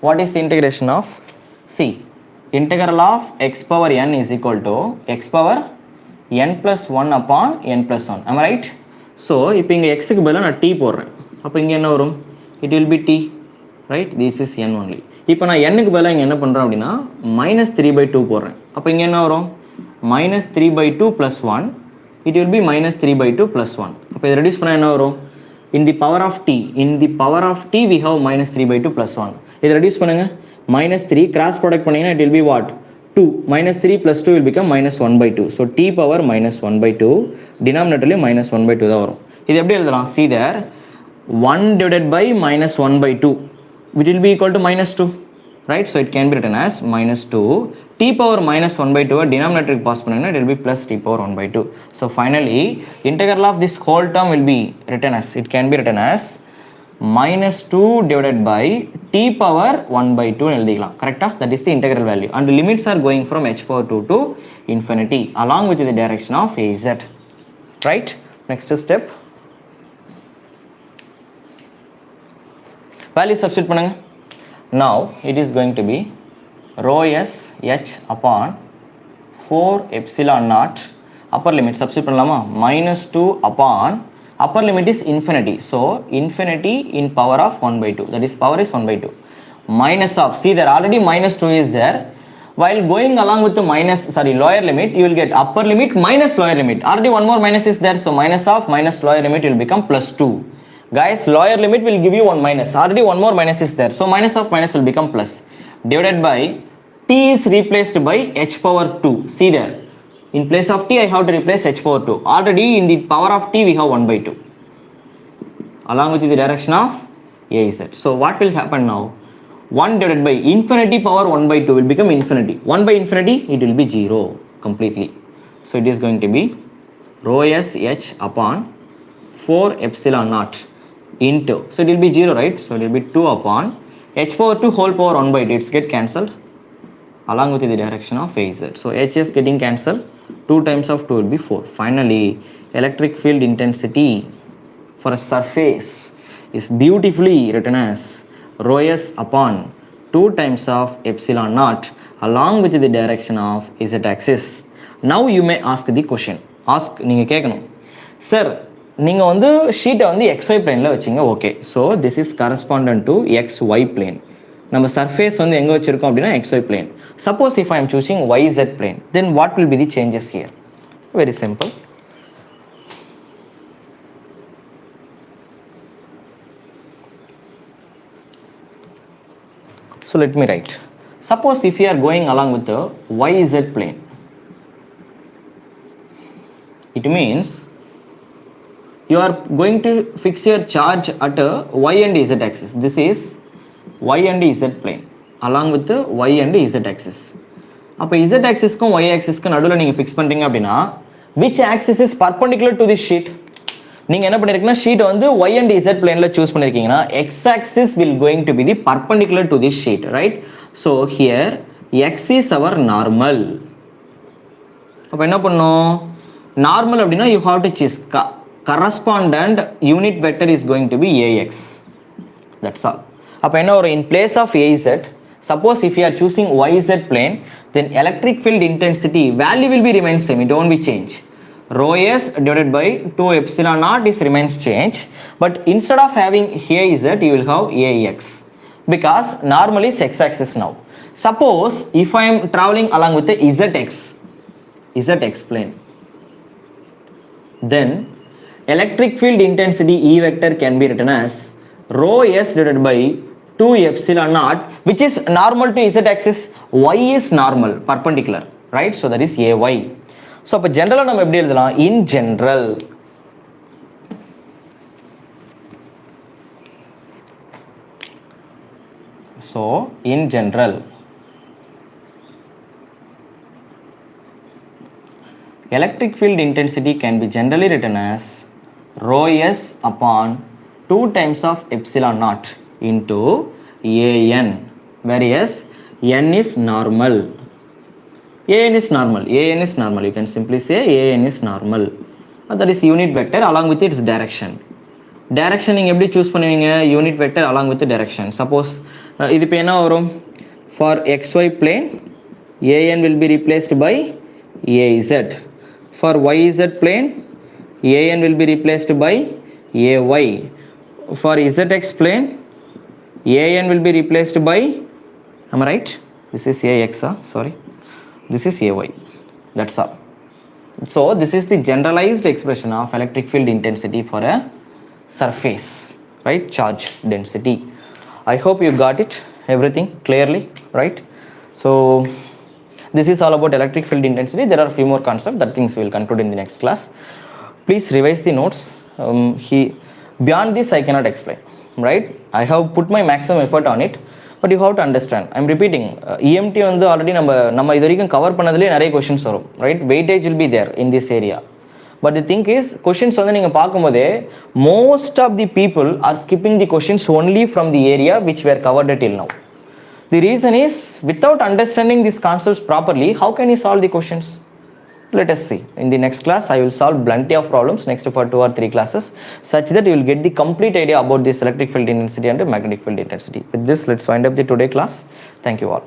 What is the integration of? See, integral of x power n is equal to x power n plus 1 upon n plus 1. Am I right? So, இப்போ இங்கே x க்கு பதிலாக நான் t போடுறேன். அப்போ இங்கே என்ன வரும்? It will be t, right? This is n only. இப்போ நான் n க்கு பதிலாக இங்கே என்ன பண்ணுறேன் அப்படின்னா minus 3 by 2 போடுறேன். அப்போ இங்கே என்ன வரும்? minus 3 by 2 plus 1. It will be minus 3 by 2 plus 1. அப்போ இதை ரெடியூஸ் பண்ணால் என்ன வரும்? In the power of t we have minus 3 by 2 plus 1. இதை ரெடியூஸ் பண்ணுங்க. minus 3 cross product பண்ணீங்கன்னா it will be what? 2. minus 3 plus 2 will become minus 1 by 2. So t power minus 1 by 2. Denominatorly minus 1 by 2 தான் வரும். இது எப்படி எழுதலாம்? See there, 1 divided by minus 1 by 2 which will be equal to minus 2, right? So it can be written as minus 2. T power minus 1 by 2 denominator pass பண்ணீங்கன்னா it will be plus t power 1 by 2. So finally integral of this whole term will be written as, it can be written as minus 2 divided by t power 1 by 2 எழுதிக்கலாம். கரெக்டா? That is the integral value and the limits are going from h power 2 to infinity along with the direction of az, right? Next step, value substitute பண்ணுங்க. Now it is going to be rho s h upon 4 epsilon naught, upper limit substitute பண்ணலாமா, minus 2 upon upper limit is infinity, so infinity in power of 1 by 2, that is power is 1 by 2 minus of, see there already minus 2 is there, while going along with the lower limit you will get upper limit minus lower limit, already one more minus is there, so minus of minus lower limit will become plus 2. Guys, lower limit will give you one minus, already one more minus is there, so minus of minus will become plus, divided by t is replaced by h power 2. See there, in place of t I have to replace h power 2. Already in the power of t we have 1 by 2 along with the direction of az. So what will happen now? 1 divided by infinity power 1 by 2 will become infinity. 1 by infinity it will be 0 completely. So it is going to be rho s h upon 4 epsilon naught into, so it will be 0, right? So it will be 2 upon h power 2 whole power 1 by 2, it's get cancelled along with the direction of az. So h is getting cancelled, 2 times of 2 will be 4. Finally electric field intensity for a surface is beautifully written as rho s upon 2 times of epsilon naught along with the direction of z axis. Now you may ask the question, நீங்க கேட்கணும், sir நீங்கள் வந்து ஷீட்டை வந்து xy பிளேனில் வச்சிங்க, okay, so this is correspondent to xy plane. நம்ம surface வந்து எங்கே வச்சுருக்கோம் அப்படின்னா xy plane. Suppose if I am choosing yz plane, then what will be the changes here? Very simple. So let me write. Suppose if you are going along with the YZ plane, it means you are going to fix your charge at a Y and Z axis. This is Y and Z plane along with the Y and Z axis. அப்போ Z axisக்கும் Y axisக்கும் நடுவில் நீங்கள் fix பண்ணுறீங்க அப்படின்னா which axis is perpendicular to this sheet? நீங்கள் என்ன பண்ணிருக்கீங்கன்னா sheet வந்து Y and Z பிளேனில் choose பண்ணியிருக்கீங்கன்னா X axis will going to be the perpendicular to this sheet, right? So here X is our normal. அப்போ என்ன பண்ணோம்? Normal அப்படின்னா you have to choose correspondent unit vector is going to be AX. That's all. அப்போ என்ன வரும்? In place of AZ, suppose if you are choosing YZ plane, then electric field intensity value will be remains same, it won't be change. Rho S divided by 2 epsilon naught is remains change, but instead of having AZ you will have AX because normally is X axis now. Suppose if I am traveling along with the ZX plane, then electric field intensity E vector can be written as rho S divided by 2 epsilon naught, which is normal to Z axis. Y is normal, perpendicular, right? So that is AY. So அப்போ ஜென்ரலாக நம்ம எப்படி எழுதலாம்? In general, so in general, electric field intensity can be generally written as rho S upon 2 times of epsilon naught into AN, whereas N is normal. AN is normal. You can simply say AN is normal. That is unit vector along with its direction. Direction நீங்கள் எப்படி choose பண்ணுவீங்க? Unit vector along with the direction. Suppose இது இப்போ என்ன வரும்? For XY plane, AN will be replaced by AZ. For YZ plane, AN will be replaced by AY. For ZX plane, AN will be replaced by, am I right? This is AX, sorry. This is AY. That's all. So this is the generalized expression of electric field intensity for a surface, right? Charge density. I hope you got it, everything clearly, right? So this is all about electric field intensity. There are a few more concepts, that things we will conclude in the next class. Please revise the notes. Beyond this I cannot explain, right? I have put my maximum effort on it, but you have to understand. I'm repeating, EMT வந்து already நம்ம இது வரைக்கும் cover பண்ணதுலேயே நிறைய questions வரும், right? Weightage will be there in this area. But the thing is, questions வந்து நீங்கள் பார்க்கும்போதே most of the people are skipping the questions only from the area which were covered till now. The reason is, without understanding these concepts properly, how can you solve the questions? Let us see. In the next class, I will solve plenty of problems next for 2 or 3 classes, such that you will get the complete idea about this electric field intensity and magnetic field intensity. With this, let's wind up the today class. Thank you all.